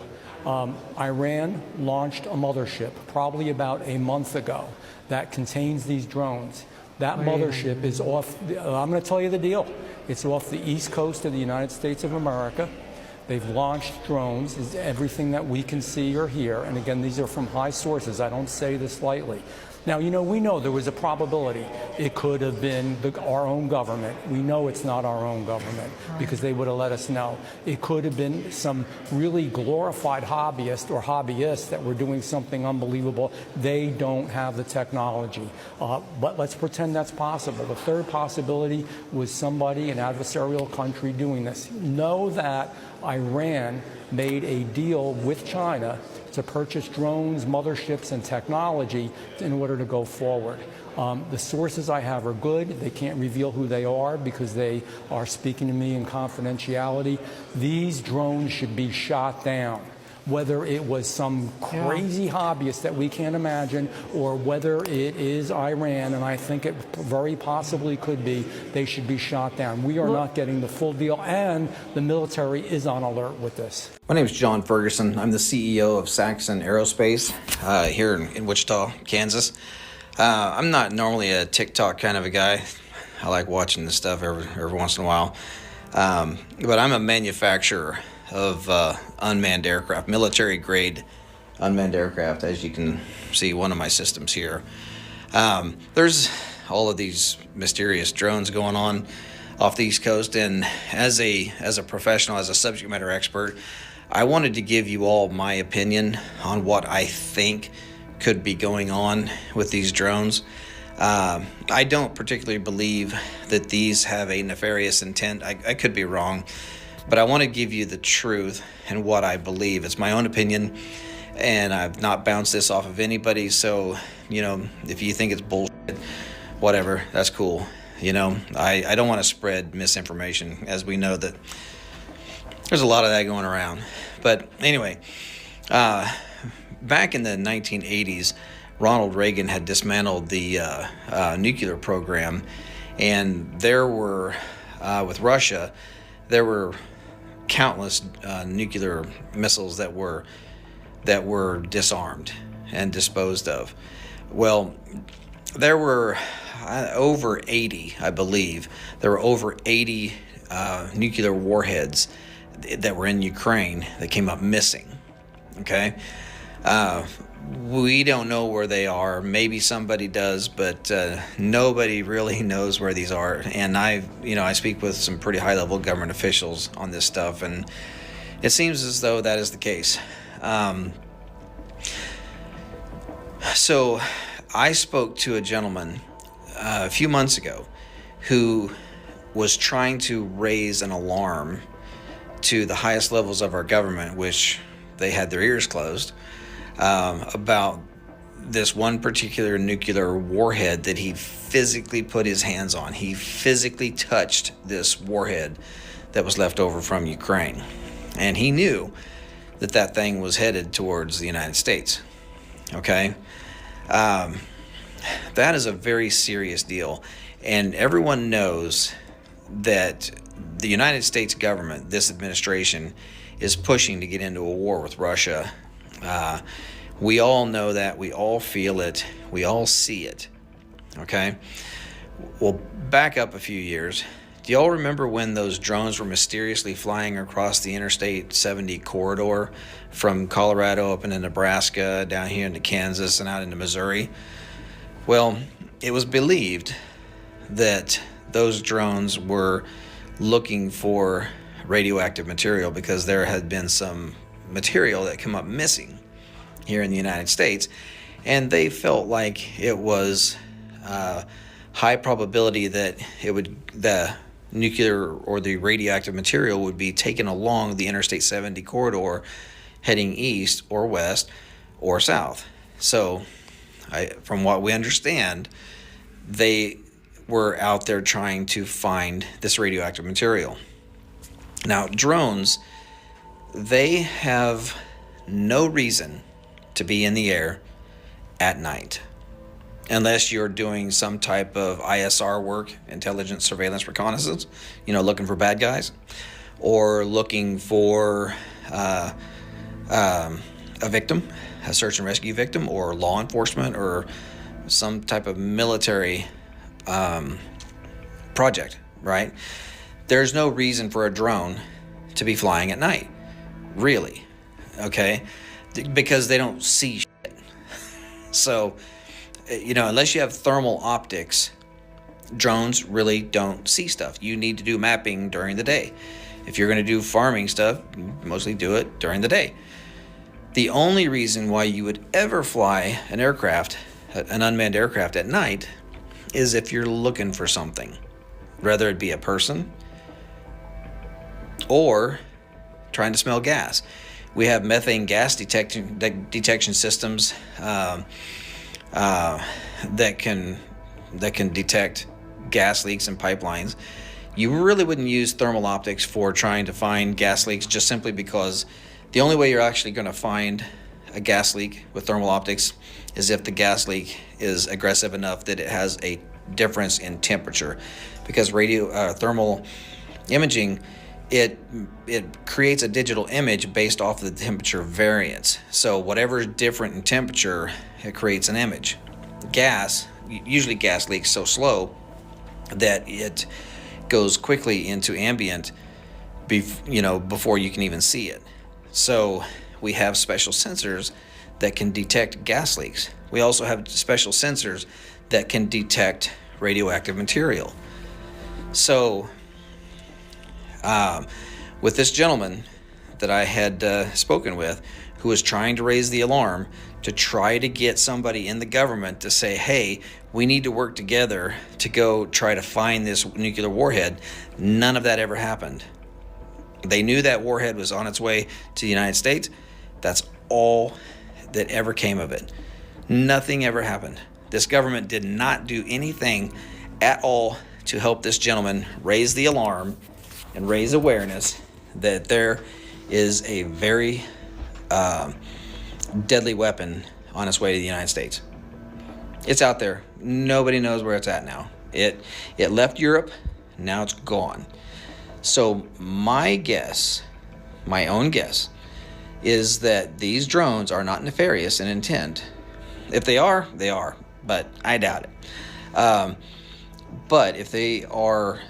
Iran launched a mothership probably about a month ago that contains these drones. That mothership is off, I'm going to tell you the deal. It's off the east coast of the United States of America. They've launched drones, is everything that we can see or hear. And again, these are from high sources. I don't say this lightly. Now, we know there was a probability it could have been our own government. We know it's not our own government because they would have let us know. It could have been some really glorified hobbyist or hobbyists that were doing something unbelievable. They don't have the technology. But let's pretend that's possible. The third possibility was somebody, an adversarial country, doing this. Know that Iran made a deal with China to purchase drones, motherships, and technology in order to go forward. The sources I have are good. They can't reveal who they are because they are speaking to me in confidentiality. These drones should be shot down. Whether it was some crazy hobbyist that we can't imagine, or whether it is Iran, and I think it very possibly could be, they should be shot down. We are not getting the full deal, and the military is on alert with this. My name is John Ferguson. I'm the CEO of Saxon Aerospace here in Wichita, Kansas. I'm not normally a TikTok kind of a guy. I like watching this stuff every once in a while. But I'm a manufacturer of unmanned aircraft, military-grade unmanned aircraft, as you can see one of my systems here. There's all of these mysterious drones going on. off the East Coast, and as a professional, as a subject matter expert, I wanted to give you all my opinion on what I think could be going on with these drones. I don't particularly believe that these have a nefarious intent. I could be wrong, but I want to give you the truth and what I believe. It's my own opinion, and I've not bounced this off of anybody. So, if you think it's bullshit, whatever, that's cool. I don't want to spread misinformation, as we know that there's a lot of that going around. But anyway, back in the 1980s, Ronald Reagan had dismantled the nuclear program, and there were, with Russia, there were countless nuclear missiles that were disarmed and disposed of. Well, there were over 80, I believe. There were over 80 nuclear warheads that were in Ukraine that came up missing. Okay? We don't know where they are. Maybe somebody does, but nobody really knows where these are. And I speak with some pretty high-level government officials on this stuff, and it seems as though that is the case. So I spoke to a gentleman a few months ago who was trying to raise an alarm to the highest levels of our government, which they had their ears closed, about this one particular nuclear warhead that he physically put his hands on. He physically touched this warhead that was left over from Ukraine. And he knew that that thing was headed towards the United States. Okay? That is a very serious deal. And everyone knows that the United States government, this administration, is pushing to get into a war with Russia. We all know that. We all feel it. We all see it. Okay? Well, back up a few years. Do y'all remember when those drones were mysteriously flying across the Interstate 70 corridor from Colorado up into Nebraska, down here into Kansas, and out into Missouri? Well, it was believed that those drones were looking for radioactive material because there had been some material that came up missing here in the United States, and they felt like it was high probability that the nuclear or the radioactive material would be taken along the Interstate 70 corridor heading east or west or south. So from what we understand, they were out there trying to find this radioactive material. Now, drones, they have no reason to be in the air at night unless you're doing some type of ISR work, intelligence, surveillance, reconnaissance, looking for bad guys, or looking for a victim, a search and rescue victim, or law enforcement, or some type of military project, right? There's no reason for a drone to be flying at night, really, okay? Because they don't see shit. So, unless you have thermal optics, drones really don't see stuff. You need to do mapping during the day. If you're going to do farming stuff, mostly do it during the day. The only reason why you would ever fly an aircraft, an unmanned aircraft at night, is if you're looking for something, whether it be a person or trying to smell gas. We have methane gas detection systems that can detect gas leaks in pipelines. You really wouldn't use thermal optics for trying to find gas leaks, just simply because the only way you're actually going to find a gas leak with thermal optics is if the gas leak is aggressive enough that it has a difference in temperature. Because thermal imaging, it creates a digital image based off of the temperature variance. So whatever is different in temperature, it creates an image. Gas, usually gas leaks so slow that it goes quickly into ambient before you can even see it. So we have special sensors that can detect gas leaks. We also have special sensors that can detect radioactive material. So with this gentleman that I had spoken with, who was trying to raise the alarm to try to get somebody in the government to say, hey, we need to work together to go try to find this nuclear warhead. None of that ever happened. They knew that warhead was on its way to the United States. That's all that ever came of it. Nothing ever happened. This government did not do anything at all to help this gentleman raise the alarm and raise awareness that there is a very deadly weapon on its way to the United States. It's out there. Nobody knows where it's at now. It left Europe. Now it's gone. So my guess, my own guess, is that these drones are not nefarious in intent. If they are, they are, but I doubt it. But if they are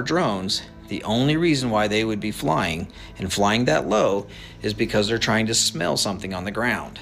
drones, the only reason why they would be flying, and flying that low, is because they're trying to smell something on the ground.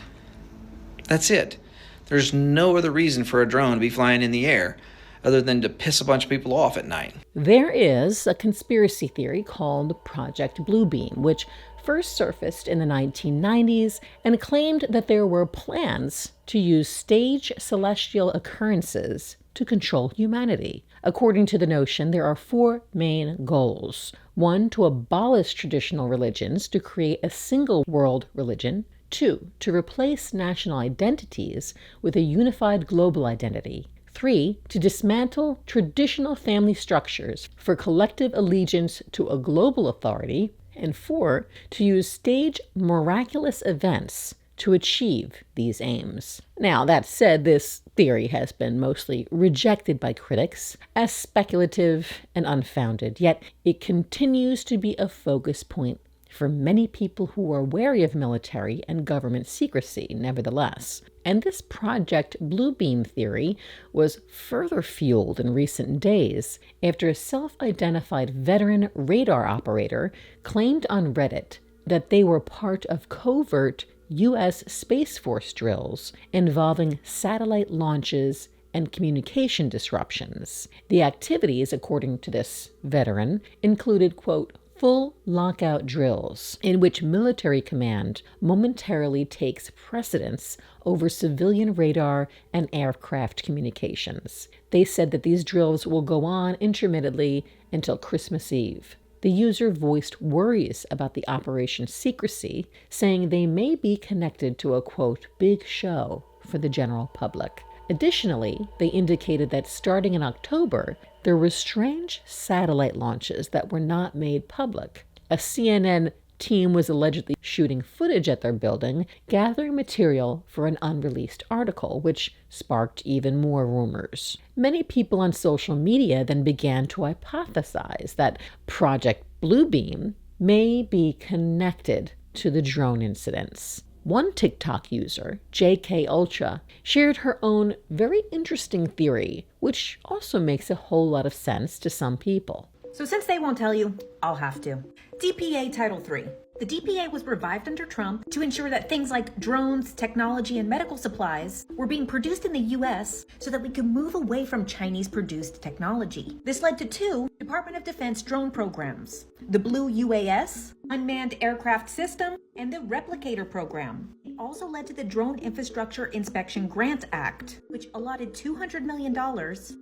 That's it. There's no other reason for a drone to be flying in the air other than to piss a bunch of people off at night. There is a conspiracy theory called Project Bluebeam, which first surfaced in the 1990s and claimed that there were plans to use staged celestial occurrences to control humanity. According to the notion, there are 4 main goals. 1, to abolish traditional religions to create a single world religion. 2, to replace national identities with a unified global identity. 3, to dismantle traditional family structures for collective allegiance to a global authority. And 4, to use staged miraculous events to achieve these aims. Now, that said, this theory has been mostly rejected by critics as speculative and unfounded, yet it continues to be a focus point for many people who are wary of military and government secrecy, nevertheless. And this Project Bluebeam theory was further fueled in recent days after a self-identified veteran radar operator claimed on Reddit that they were part of covert U.S. Space Force drills involving satellite launches and communication disruptions. The activities, according to this veteran, included, quote, full lockout drills in which military command momentarily takes precedence over civilian radar and aircraft communications. They said that these drills will go on intermittently until Christmas Eve. The user voiced worries about the operation's secrecy, saying they may be connected to a, quote, big show for the general public. Additionally, they indicated that starting in October, there were strange satellite launches that were not made public. A CNN team was allegedly shooting footage at their building, gathering material for an unreleased article, which sparked even more rumors. Many people on social media then began to hypothesize that Project Bluebeam may be connected to the drone incidents. One TikTok user, JK Ultra, shared her own very interesting theory, which also makes a whole lot of sense to some people. So since they won't tell you, I'll have to. DPA Title III. The DPA was revived under Trump to ensure that things like drones, technology, and medical supplies were being produced in the U.S. so that we could move away from Chinese-produced technology. This led to 2 Department of Defense drone programs: the Blue UAS, Unmanned Aircraft System, and the Replicator Program. It also led to the Drone Infrastructure Inspection Grant Act, which allotted $200 million,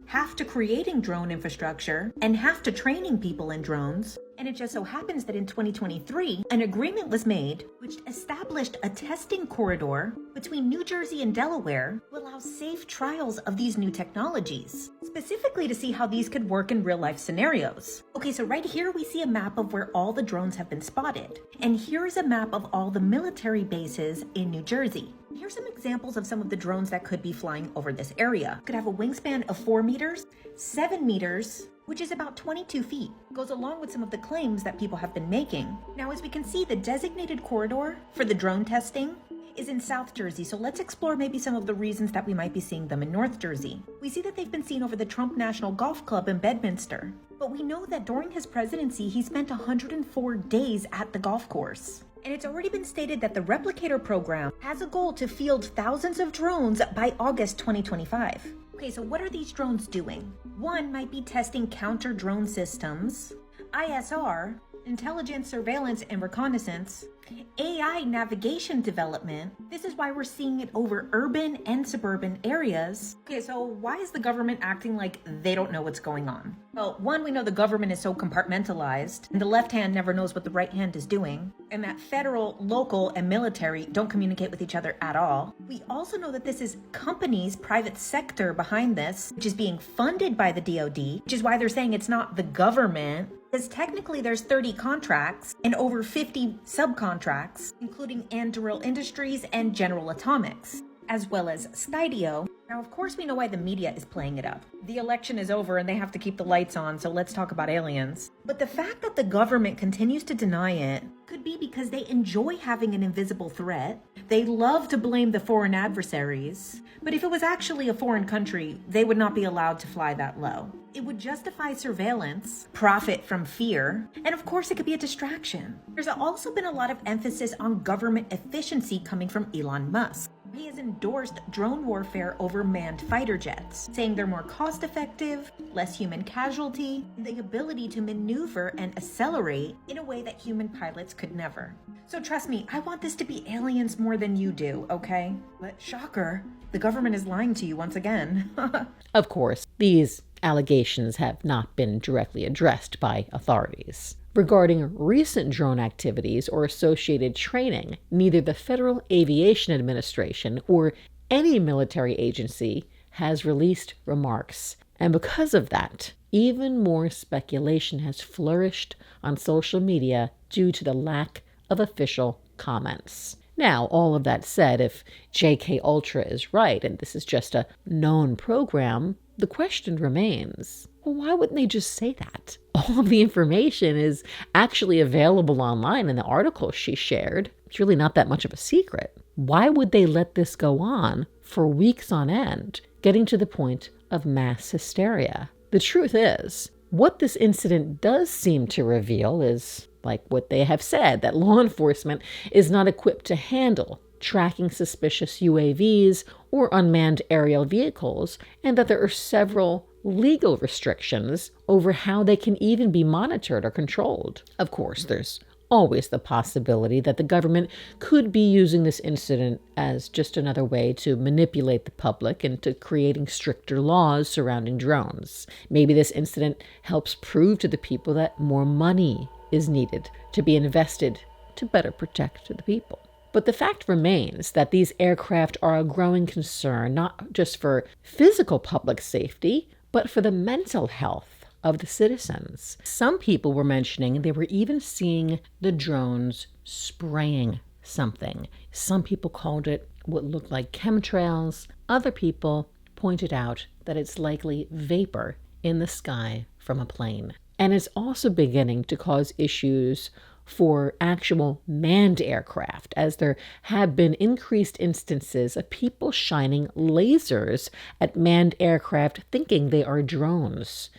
half to creating drone infrastructure and half to training people in drones. And it just so happens that in 2023, an agreement was made which established a testing corridor between New Jersey and Delaware to allow safe trials of these new technologies, specifically to see how these could work in real-life scenarios. Okay, so right here we see a map of where all the drones have been spotted. And here's a map of all the military bases in New Jersey. Here's some examples of some of the drones that could be flying over this area. Could have a wingspan of 4 meters, 7 meters, which is about 22 feet. Goes along with some of the claims that people have been making. Now, as we can see, the designated corridor for the drone testing is in South Jersey, so let's explore maybe some of the reasons that we might be seeing them in North Jersey. We see that they've been seen over the Trump National Golf Club in Bedminster, but we know that during his presidency, he spent 104 days at the golf course. And it's already been stated that the Replicator program has a goal to field thousands of drones by August 2025. Okay, so what are these drones doing? One might be testing counter-drone systems. ISR, intelligence, surveillance, and reconnaissance, AI navigation development. This is why we're seeing it over urban and suburban areas. Okay, so why is the government acting like they don't know what's going on? Well, one, we know the government is so compartmentalized, and the left hand never knows what the right hand is doing, and that federal, local, and military don't communicate with each other at all. We also know that this is companies, private sector behind this, which is being funded by the DoD, which is why they're saying it's not the government. Because technically there's 30 contracts and over 50 subcontracts, including Anduril Industries and General Atomics, as well as Stydio. Now, of course, we know why the media is playing it up. The election is over and they have to keep the lights on, so let's talk about aliens. But the fact that the government continues to deny it could be because they enjoy having an invisible threat. They love to blame the foreign adversaries. But if it was actually a foreign country, they would not be allowed to fly that low. It would justify surveillance, profit from fear, and of course it could be a distraction. There's also been a lot of emphasis on government efficiency coming from Elon Musk. He has endorsed drone warfare over manned fighter jets, saying they're more cost-effective, less human casualty, and the ability to maneuver and accelerate in a way that human pilots could never. So trust me, I want this to be aliens more than you do, okay? But shocker, the government is lying to you once again. Of course, these allegations have not been directly addressed by authorities. Regarding recent drone activities or associated training, neither the Federal Aviation Administration or any military agency has released remarks. And because of that, even more speculation has flourished on social media due to the lack of official comments. Now, all of that said, if JK Ultra is right and this is just a known program, the question remains, well, why wouldn't they just say that? All of the information is actually available online in the article she shared. It's really not that much of a secret. Why would they let this go on for weeks on end, getting to the point of mass hysteria? The truth is, what this incident does seem to reveal is, like what they have said, that law enforcement is not equipped to handle tracking suspicious UAVs or unmanned aerial vehicles, and that there are several legal restrictions over how they can even be monitored or controlled. Of course, there's always the possibility that the government could be using this incident as just another way to manipulate the public into creating stricter laws surrounding drones. Maybe this incident helps prove to the people that more money is needed to be invested to better protect the people. But the fact remains that these aircraft are a growing concern, not just for physical public safety, but for the mental health of the citizens. Some people were mentioning they were even seeing the drones spraying something. Some people called it what looked like chemtrails. Other people pointed out that it's likely vapor in the sky from a plane. And it's also beginning to cause issues for actual manned aircraft, as there have been increased instances of people shining lasers at manned aircraft thinking they are drones.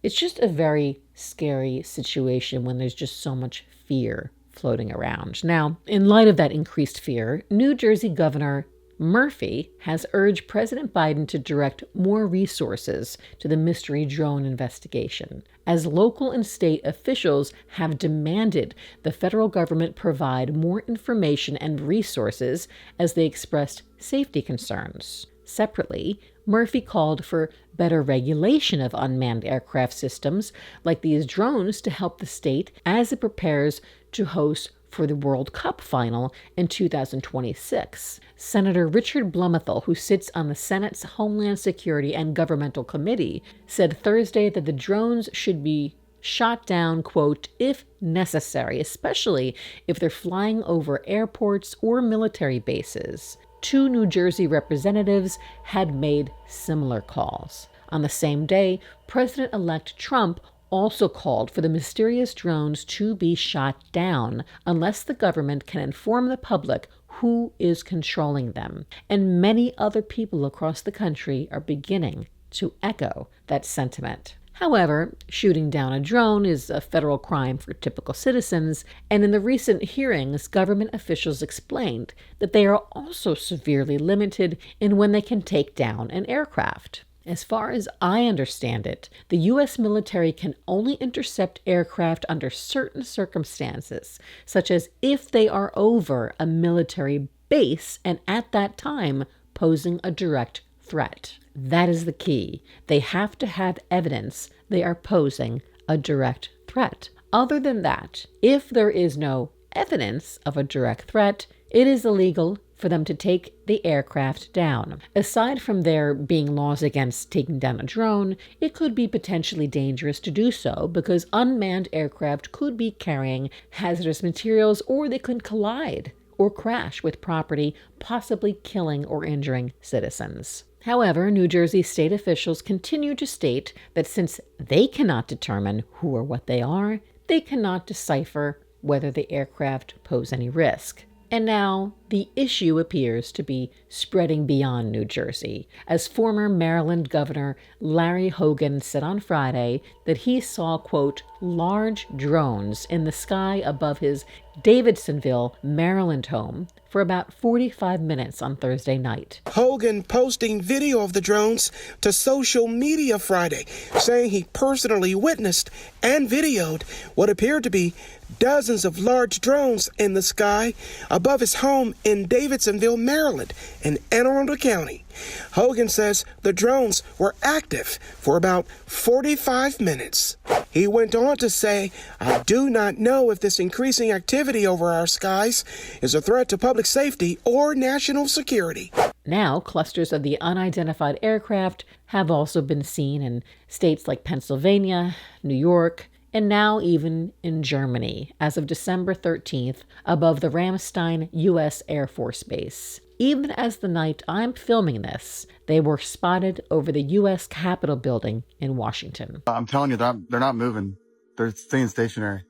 It's just a very scary situation when there's just so much fear floating around. Now, in light of that increased fear, New Jersey Governor Murphy has urged President Biden to direct more resources to the mystery drone investigation, as local and state officials have demanded the federal government provide more information and resources as they expressed safety concerns. Separately, Murphy called for better regulation of unmanned aircraft systems like these drones to help the state as it prepares to host for the World Cup final in 2026. Senator Richard Blumenthal, who sits on the Senate's Homeland Security and Governmental Committee, said Thursday that the drones should be shot down, quote, if necessary, especially if they're flying over airports or military bases. 2 New Jersey representatives had made similar calls. On the same day, President-elect Trump also called for the mysterious drones to be shot down unless the government can inform the public who is controlling them. And many other people across the country are beginning to echo that sentiment. However, shooting down a drone is a federal crime for typical citizens, and in the recent hearings, government officials explained that they are also severely limited in when they can take down an aircraft. As far as I understand it, the U.S. military can only intercept aircraft under certain circumstances, such as if they are over a military base and at that time posing a direct threat. That is the key. They have to have evidence they are posing a direct threat. Other than that, if there is no evidence of a direct threat, it is illegal for them to take the aircraft down. Aside from there being laws against taking down a drone, it could be potentially dangerous to do so because unmanned aircraft could be carrying hazardous materials, or they could collide or crash with property, possibly killing or injuring citizens. However, New Jersey state officials continue to state that since they cannot determine who or what they are, they cannot decipher whether the aircraft pose any risk. And now, the issue appears to be spreading beyond New Jersey, as former Maryland Governor Larry Hogan said on Friday that he saw, quote, large drones in the sky above his Davidsonville, Maryland home for about 45 minutes on Thursday night. Hogan posting video of the drones to social media Friday, saying he personally witnessed and videoed what appeared to be dozens of large drones in the sky above his home in Davidsonville, Maryland, in Anne Arundel County. Hogan says the drones were active for about 45 minutes. He went on to say, "I do not know if this increasing activity over our skies is a threat to public safety or national security." Now, clusters of the unidentified aircraft have also been seen in states like Pennsylvania, New York, and now even in Germany, as of December 13th, above the Ramstein U.S. Air Force Base. Even as the night I'm filming this, they were spotted over the U.S. Capitol building in Washington. I'm telling you, they're not moving. They're staying stationary.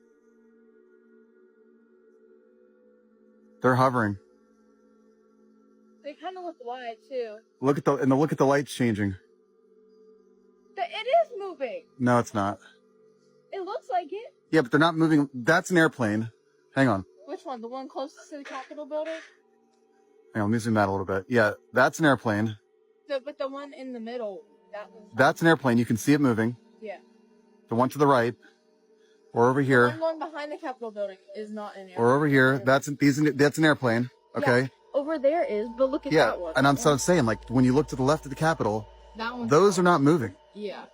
They're hovering. They kind of look wide too. Look at the lights changing. It is moving. No, it's not. It looks like it. Yeah, but they're not moving. That's an airplane. Hang on. Which one? The one closest to the Capitol building? Hang on, let me zoom out a little bit. Yeah, that's an airplane. But the one in the middle, That's an airplane. You can see it moving. Yeah. The one to the right, or over here, The one behind the Capitol building is not an airplane. or over here. That's an airplane. Okay. Yeah, over there is, but look at Yeah, that one. and I'm saying, like, when you look to the left of the Capitol, That one's those are not moving. Yeah.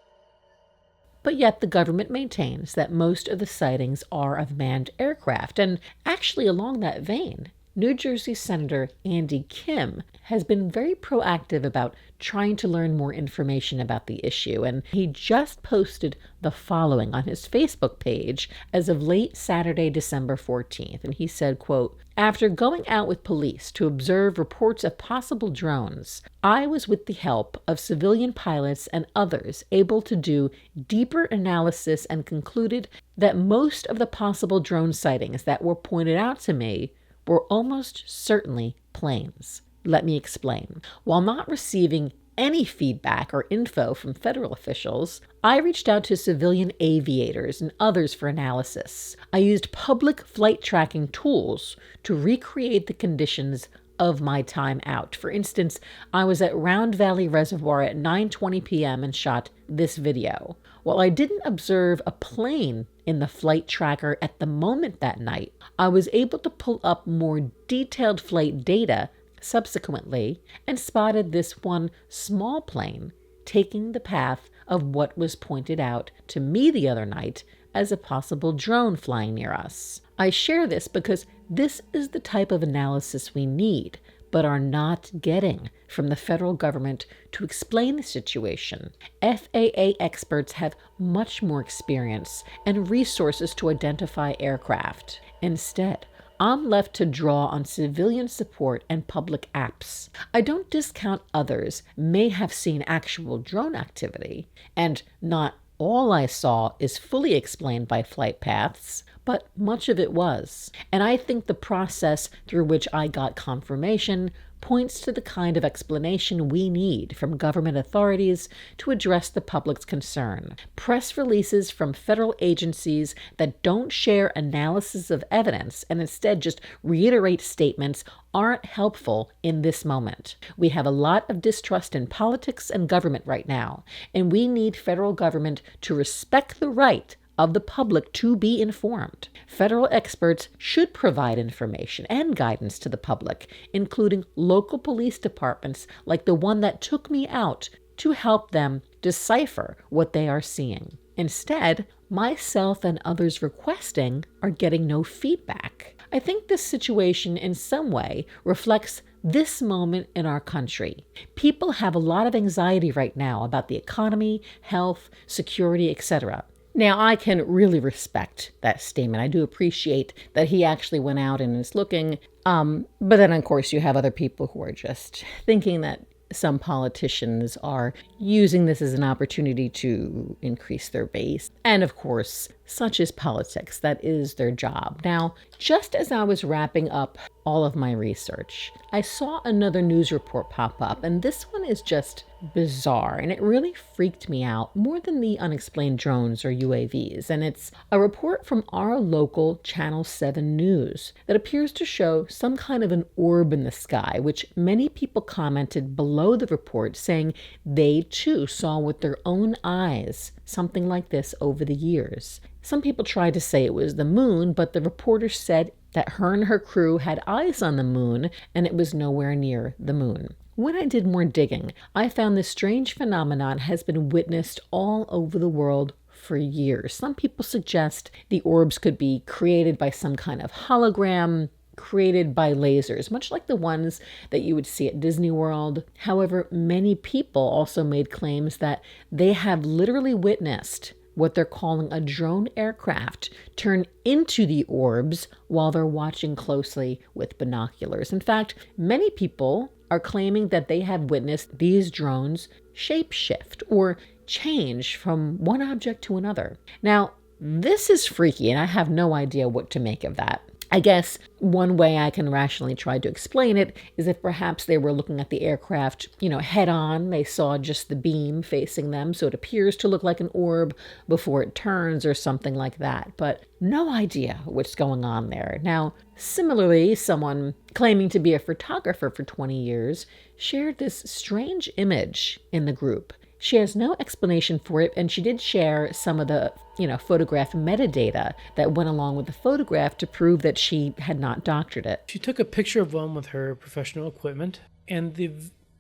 But yet the government maintains that most of the sightings are of manned aircraft. And actually, along that vein, New Jersey Senator Andy Kim has been very proactive about trying to learn more information about the issue, and he just posted the following on his Facebook page as of late Saturday, December 14th, and he said, quote, "After going out with police to observe reports of possible drones, I was with the help of civilian pilots and others able to do deeper analysis and concluded that most of the possible drone sightings that were pointed out to me were almost certainly planes. Let me explain. While not receiving any feedback or info from federal officials, I reached out to civilian aviators and others for analysis. I used public flight tracking tools to recreate the conditions of my time out. For instance, I was at Round Valley Reservoir at 9:20 p.m. and shot this video. While I didn't observe a plane in the flight tracker at the moment that night, I was able to pull up more detailed flight data subsequently and spotted this one small plane taking the path of what was pointed out to me the other night as a possible drone flying near us. I share this because this is the type of analysis we need, but are not getting from the federal government to explain the situation. FAA experts have much more experience and resources to identify aircraft. Instead, I'm left to draw on civilian support and public apps. I don't discount others may have seen actual drone activity, and not all I saw is fully explained by flight paths, but much of it was. And I think the process through which I got confirmation points to the kind of explanation we need from government authorities to address the public's concern. Press releases from federal agencies that don't share analysis of evidence and instead just reiterate statements aren't helpful in this moment. We have a lot of distrust in politics and government right now, and we need federal government to respect the right of the public to be informed. Federal experts should provide information and guidance to the public, including local police departments like the one that took me out, to help them decipher what they are seeing. Instead, myself and others requesting are getting no feedback. I think this situation in some way reflects this moment in our country. People have a lot of anxiety right now about the economy, health, security, etc. Now, I can really respect that statement. I do appreciate that he actually went out and is looking. But then, of course, you have other people who are just thinking that some politicians are using this as an opportunity to increase their base. And of course, such is politics. That is their job. Now, just as I was wrapping up all of my research, I saw another news report pop up, and this one is just bizarre, and it really freaked me out more than the unexplained drones or UAVs. And it's a report from our local Channel 7 News that appears to show some kind of an orb in the sky, which many people commented below the report saying they too saw with their own eyes something like this over the years. Some people tried to say it was the moon, but the reporter said that her and her crew had eyes on the moon and it was nowhere near the moon. When I did more digging, I found this strange phenomenon has been witnessed all over the world for years. Some people suggest the orbs could be created by some kind of hologram, created by lasers, much like the ones that you would see at Disney World. However, many people also made claims that they have literally witnessed what they're calling a drone aircraft turn into the orbs while they're watching closely with binoculars. In fact, many people are claiming that they have witnessed these drones shapeshift or change from one object to another. Now, this is freaky, and I have no idea what to make of that. I guess one way I can rationally try to explain it is if perhaps they were looking at the aircraft, head on. They saw just the beam facing them, so it appears to look like an orb before it turns or something like that. But no idea what's going on there. Now, similarly, someone claiming to be a photographer for 20 years shared this strange image in the group. She has no explanation for it, and she did share some of the, photograph metadata that went along with the photograph to prove that she had not doctored it. She took a picture of one with her professional equipment, and the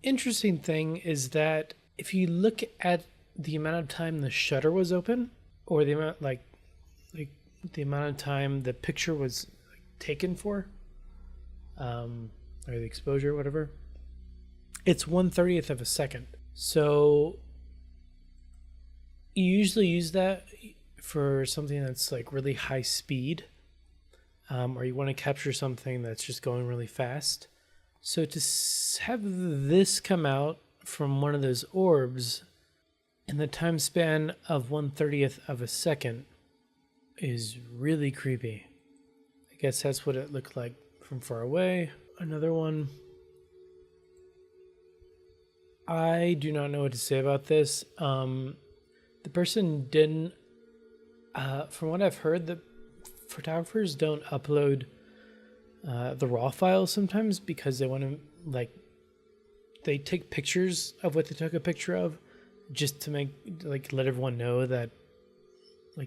interesting thing is that if you look at the amount of time the shutter was open, or the amount, the amount of time the picture was taken for, or the exposure, whatever, it's 1/30th of a second. So you usually use that for something that's like really high speed, or you want to capture something that's just going really fast. So to have this come out from one of those orbs in the time span of 1/30th of a second is really creepy. I guess that's what it looked like from far away. Another one. I do not know what to say about this. The person didn't, from what I've heard, the photographers don't upload the raw files sometimes because they want to, they take pictures of what they took a picture of just to make, let everyone know that,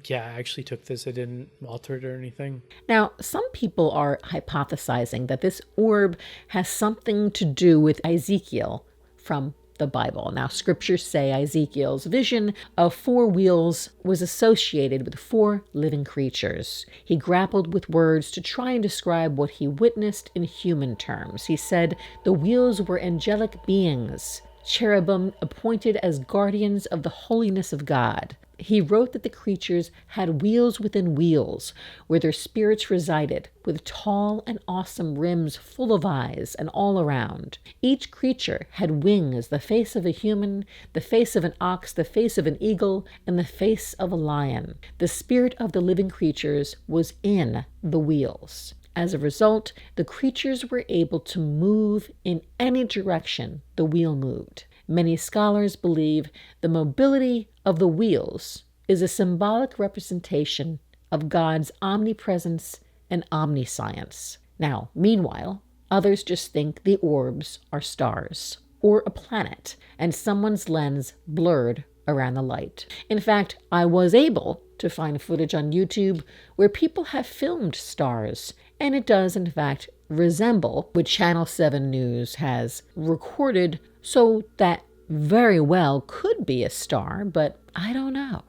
yeah, I actually took this. I didn't alter it or anything. Now, some people are hypothesizing that this orb has something to do with Ezekiel from the Bible. Now, scriptures say Ezekiel's vision of 4 wheels was associated with 4 living creatures. He grappled with words to try and describe what he witnessed in human terms. He said the wheels were angelic beings, cherubim appointed as guardians of the holiness of God. He wrote that the creatures had wheels within wheels, where their spirits resided, with tall and awesome rims full of eyes and all around. Each creature had wings, the face of a human, the face of an ox, the face of an eagle, and the face of a lion. The spirit of the living creatures was in the wheels. As a result, the creatures were able to move in any direction the wheel moved. Many scholars believe the mobility of the wheels is a symbolic representation of God's omnipresence and omniscience. Now, meanwhile, others just think the orbs are stars or a planet and someone's lens blurred around the light. In fact, I was able to find footage on YouTube where people have filmed stars, and it does in fact resemble what Channel 7 News has recorded, so that very well could be a star, but I don't know.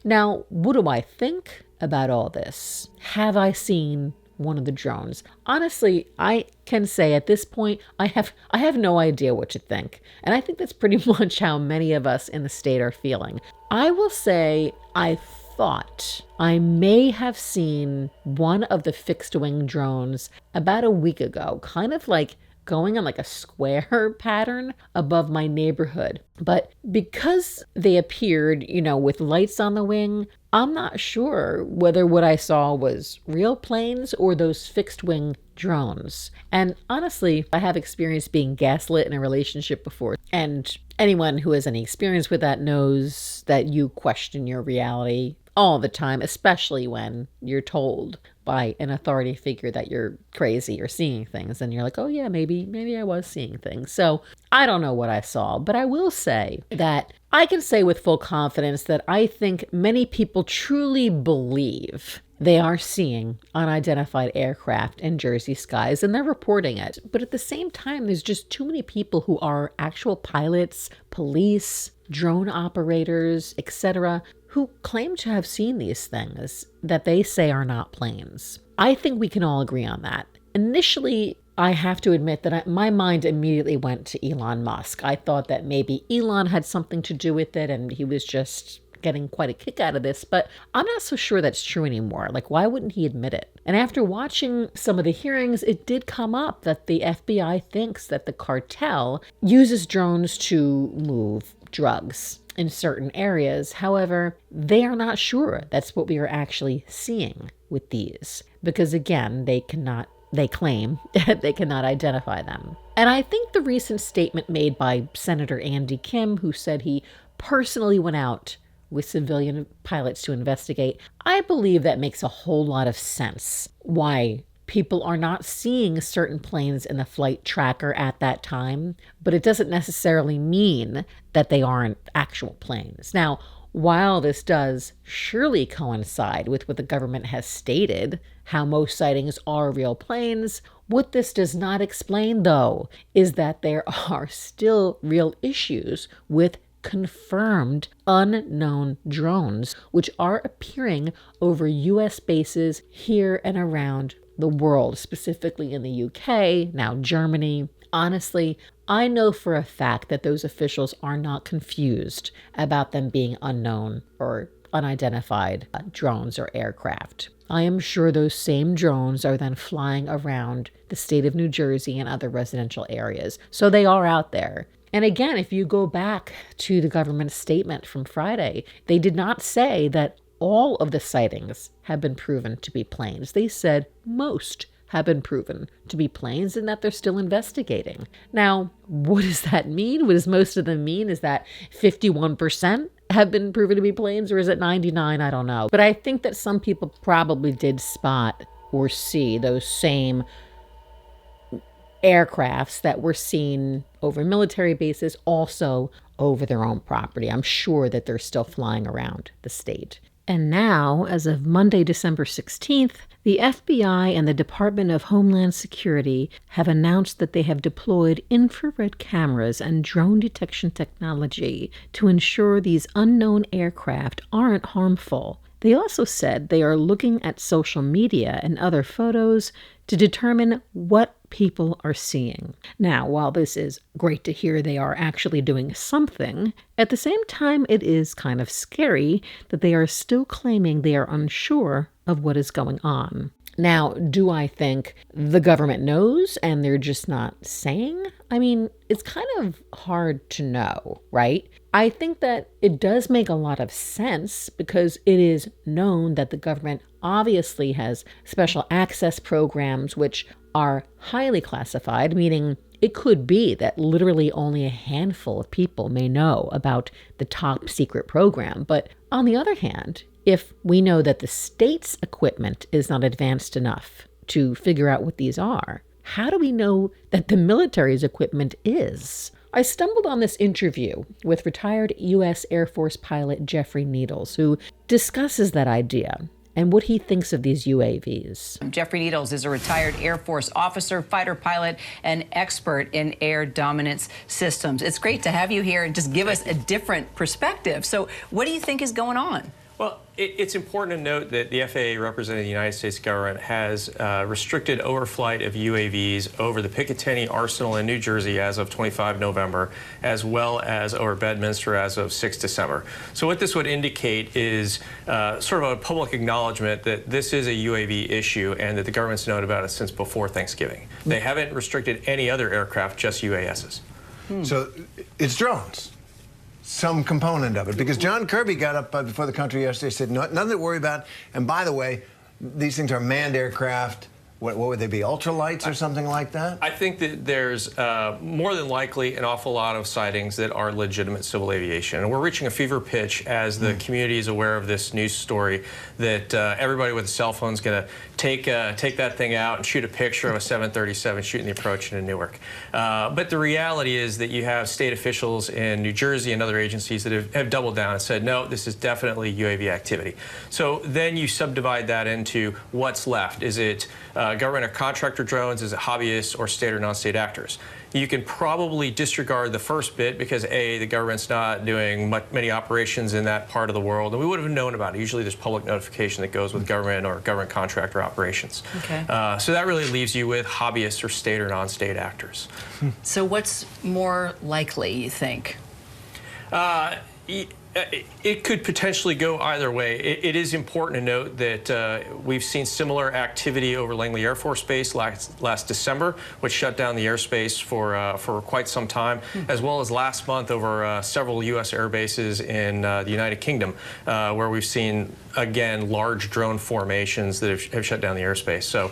Now, what do I think about all this? Have I seen one of the drones? Honestly, I can say at this point, I have no idea what to think. And I think that's pretty much how many of us in the state are feeling. I will say I thought I may have seen one of the fixed wing drones about a week ago, kind of like going on like a square pattern above my neighborhood. But because they appeared, with lights on the wing, I'm not sure whether what I saw was real planes or those fixed wing drones. And honestly, I have experience being gaslit in a relationship before. And anyone who has any experience with that knows that you question your reality all the time, especially when you're told by an authority figure that you're crazy or seeing things, and you're like, oh yeah, maybe I was seeing things. So I don't know what I saw, but I will say that I can say with full confidence that I think many people truly believe they are seeing unidentified aircraft in Jersey skies, and they're reporting it. But at the same time, there's just too many people who are actual pilots, police, drone operators, etc., who claim to have seen these things that they say are not planes. I think we can all agree on that. Initially, I have to admit that my mind immediately went to Elon Musk. I thought that maybe Elon had something to do with it and he was just getting quite a kick out of this, but I'm not so sure that's true anymore. Like, why wouldn't he admit it? And after watching some of the hearings, it did come up that the FBI thinks that the cartel uses drones to move drugs in certain areas. However, they are not sure that's what we are actually seeing with these, because again, they claim they cannot identify them. And I think the recent statement made by Senator Andy Kim, who said he personally went out with civilian pilots to investigate, I believe that makes a whole lot of sense why people are not seeing certain planes in the flight tracker at that time, but it doesn't necessarily mean that they aren't actual planes. Now, while this does surely coincide with what the government has stated, how most sightings are real planes, what this does not explain, though, is that there are still real issues with confirmed unknown drones, which are appearing over U.S. bases here and around the world, specifically in the UK, now Germany. Honestly, I know for a fact that those officials are not confused about them being unknown or unidentified drones or aircraft. I am sure those same drones are then flying around the state of New Jersey and other residential areas. So they are out there. And again, if you go back to the government statement from Friday, they did not say that all of the sightings have been proven to be planes. They said most have been proven to be planes and that they're still investigating. Now, what does that mean? What does most of them mean? Is that 51% have been proven to be planes, or is it 99? I don't know. But I think that some people probably did spot or see those same aircrafts that were seen over military bases, also over their own property. I'm sure that they're still flying around the state. And now, as of Monday, December 16th, the FBI and the Department of Homeland Security have announced that they have deployed infrared cameras and drone detection technology to ensure these unknown aircraft aren't harmful. They also said they are looking at social media and other photos to determine what people are seeing. Now, while this is great to hear they are actually doing something, at the same time it is kind of scary that they are still claiming they are unsure of what is going on. Now, do I think the government knows and they're just not saying? I mean, it's kind of hard to know, right? I think that it does make a lot of sense because it is known that the government obviously has special access programs which are highly classified, meaning it could be that literally only a handful of people may know about the top secret program. But on the other hand, if we know that the state's equipment is not advanced enough to figure out what these are, how do we know that the military's equipment is? I stumbled on this interview with retired U.S. Air Force pilot Jeffrey Needles, who discusses that idea and what he thinks of these UAVs. Jeffrey Needles is a retired Air Force officer, fighter pilot, and expert in air dominance systems. It's great to have you here and just give us a different perspective. So what do you think is going on? Well, it's important to note that the FAA, representing the United States government, has restricted overflight of UAVs over the Picatinny Arsenal in New Jersey as of 25 November, as well as over Bedminster as of 6 December. So what this would indicate is sort of a public acknowledgement that this is a UAV issue and that the government's known about it since before Thanksgiving. They haven't restricted any other aircraft, just UASs. So it's drones. Some component of it, because John Kirby got up before the country yesterday, said nothing to worry about. And by the way, these things are manned aircraft. What would they be, ultralights or something like that? I think that there's more than likely an awful lot of sightings that are legitimate civil aviation. And we're reaching a fever pitch as the community is aware of this news story that everybody with a cell phone is going to take that thing out and shoot a picture of a 737 shooting the approach into Newark. But the reality is that you have state officials in New Jersey and other agencies that have doubled down and said, no, this is definitely UAV activity. So then you subdivide that into what's left. Is it government or contractor drones? Is it hobbyists or state or non-state actors? You can probably disregard the first bit because A, the government's not doing many operations in that part of the world, and we would have known about it. Usually there's public notification that goes with government or government contractor operations. Okay. So that really leaves you with hobbyists or state or non-state actors. So what's more likely, you think? It could potentially go either way. It is important to note that we've seen similar activity over Langley Air Force Base last December, which shut down the airspace for quite some time, as well as last month over several U.S. air bases in the United Kingdom, where we've seen, again, large drone formations that have shut down the airspace. So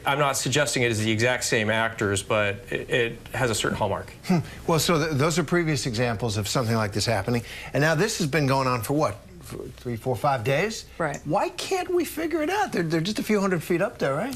I'm not suggesting it is the exact same actors, but it has a certain hallmark. Well, so those are previous examples of something like this happening. And now this has been going on for what? 3, 4, 5 days? Right. Why can't we figure it out? They're just a few hundred feet up there, right?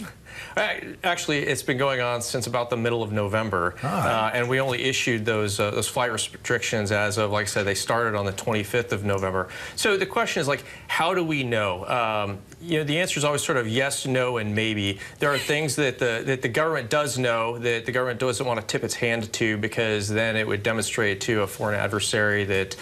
Actually, it's been going on since about the middle of November, and we only issued those flight restrictions as of, like I said, they started on the 25th of November. So the question is, like, how do we know? You know, the answer is always sort of yes, no, and maybe. There are things that the government does know that the government doesn't want to tip its hand to, because then it would demonstrate to a foreign adversary that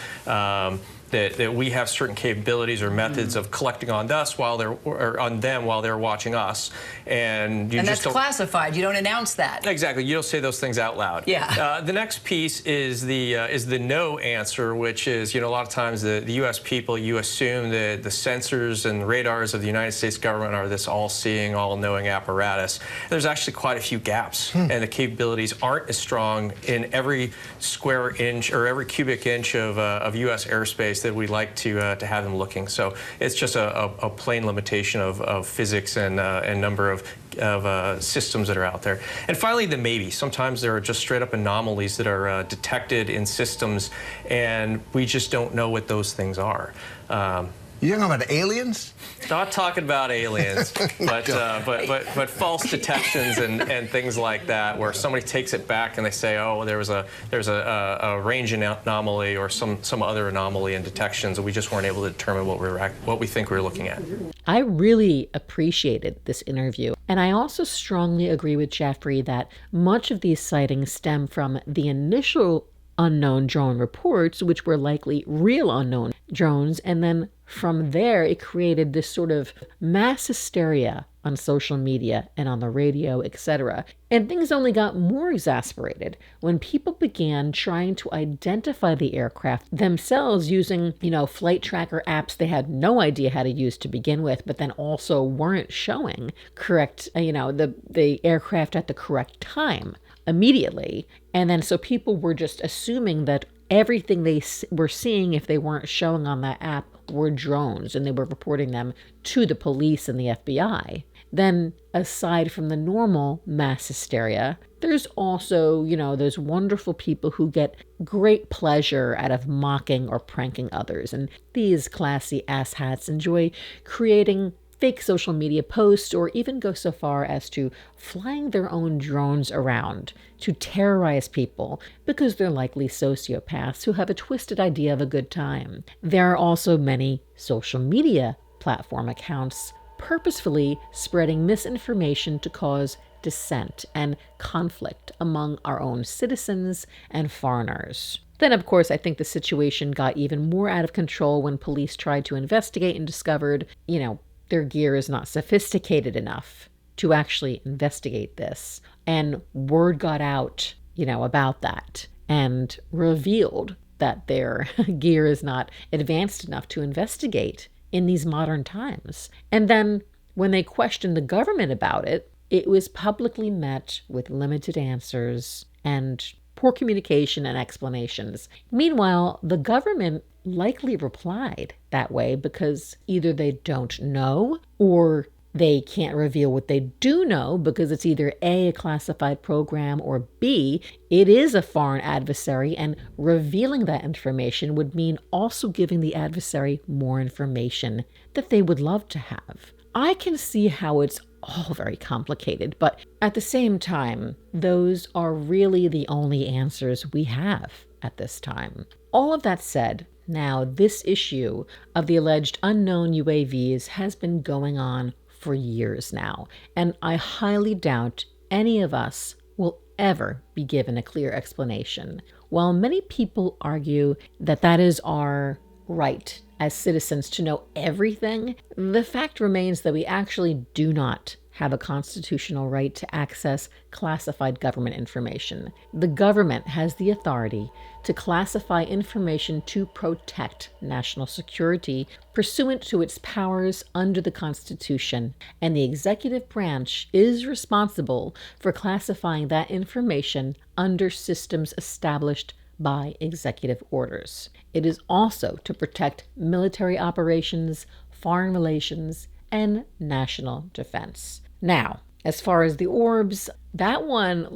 that we have certain capabilities or methods of collecting on us while they're watching us, and that's classified. You don't announce that. Exactly. You don't say those things out loud. Yeah. The next piece is the no answer, which is, you know, a lot of times the U.S. people, you assume that the sensors and radars of the United States government are this all-seeing, all-knowing apparatus. There's actually quite a few gaps, and the capabilities aren't as strong in every square inch or every cubic inch of U.S. airspace that we like to have them looking. So it's just a plain limitation of physics and number of systems that are out there. And finally, the maybe. Sometimes there are just straight up anomalies that are detected in systems, and we just don't know what those things are. You're talking about aliens? Not talking about aliens, but false detections and things like that, where somebody takes it back and they say, oh, there's a range anomaly or some other anomaly in detections, and we just weren't able to determine what we think we were looking at. I really appreciated this interview, and I also strongly agree with Jeffrey that much of these sightings stem from the initial unknown drone reports, which were likely real unknown drones. And then from there, it created this sort of mass hysteria on social media and on the radio, etc. And things only got more exasperated when people began trying to identify the aircraft themselves using, flight tracker apps they had no idea how to use to begin with, but then also weren't showing correct, the aircraft at the correct time immediately. And then so people were just assuming that everything they were seeing, if they weren't showing on that app, were drones, and they were reporting them to the police and the FBI. Then, aside from the normal mass hysteria, there's also, those wonderful people who get great pleasure out of mocking or pranking others. And these classy asshats enjoy creating fake social media posts, or even go so far as to flying their own drones around to terrorize people because they're likely sociopaths who have a twisted idea of a good time. There are also many social media platform accounts purposefully spreading misinformation to cause dissent and conflict among our own citizens and foreigners. Then, of course, I think the situation got even more out of control when police tried to investigate and discovered, their gear is not sophisticated enough to actually investigate this. And word got out, about that, and revealed that their gear is not advanced enough to investigate in these modern times. And then when they questioned the government about it, it was publicly met with limited answers and poor communication and explanations. Meanwhile, the government likely replied that way because either they don't know, or they can't reveal what they do know because it's either A, a classified program, or B, it is a foreign adversary, and revealing that information would mean also giving the adversary more information that they would love to have. I can see how it's all very complicated, but at the same time, those are really the only answers we have at this time. All of that said, now this issue of the alleged unknown UAVs has been going on for years now, and I highly doubt any of us will ever be given a clear explanation. While many people argue that that is our right as citizens to know everything, the fact remains that we actually do not have a constitutional right to access classified government information. The government has the authority to classify information to protect national security pursuant to its powers under the Constitution, and the executive branch is responsible for classifying that information under systems established by executive orders. It is also to protect military operations, foreign relations, and national defense. Now, as far as the orbs, that one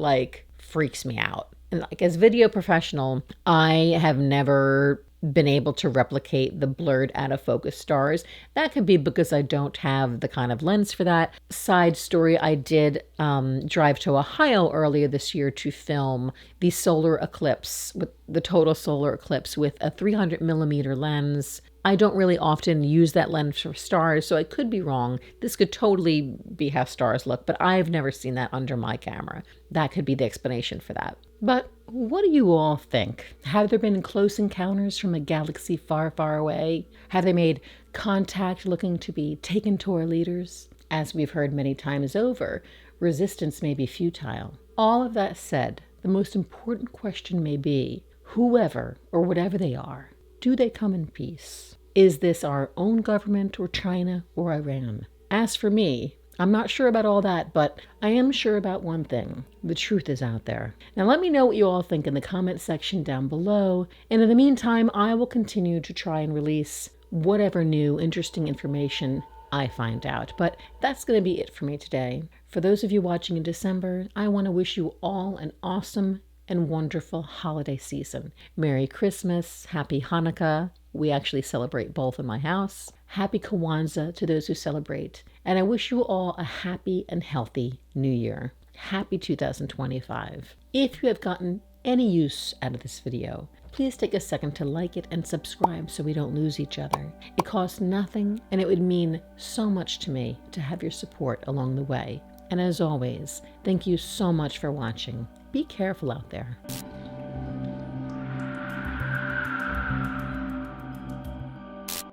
freaks me out. And as video professional, I have never been able to replicate the blurred out of focus stars. That could be because I don't have the kind of lens for that. Side story, I did drive to Ohio earlier this year to film the solar eclipse, with the total solar eclipse, with a 300 millimeter lens. I don't really often use that lens for stars, so I could be wrong. This could totally be how stars look, but I've never seen that under my camera. That could be the explanation for that. But what do you all think? Have there been close encounters from a galaxy far, far away? Have they made contact looking to be taken to our leaders? As we've heard many times over, resistance may be futile. All of that said, the most important question may be, whoever or whatever they are, do they come in peace? Is this our own government, or China, or Iran? As for me, I'm not sure about all that, but I am sure about one thing. The truth is out there. Now let me know what you all think in the comment section down below. And in the meantime, I will continue to try and release whatever new interesting information I find out. But that's going to be it for me today. For those of you watching in December, I want to wish you all an awesome and wonderful holiday season. Merry Christmas, Happy Hanukkah. We actually celebrate both in my house. Happy Kwanzaa to those who celebrate. And I wish you all a happy and healthy New Year. Happy 2025. If you have gotten any use out of this video, please take a second to like it and subscribe so we don't lose each other. It costs nothing, and it would mean so much to me to have your support along the way. And as always, thank you so much for watching. Be careful out there.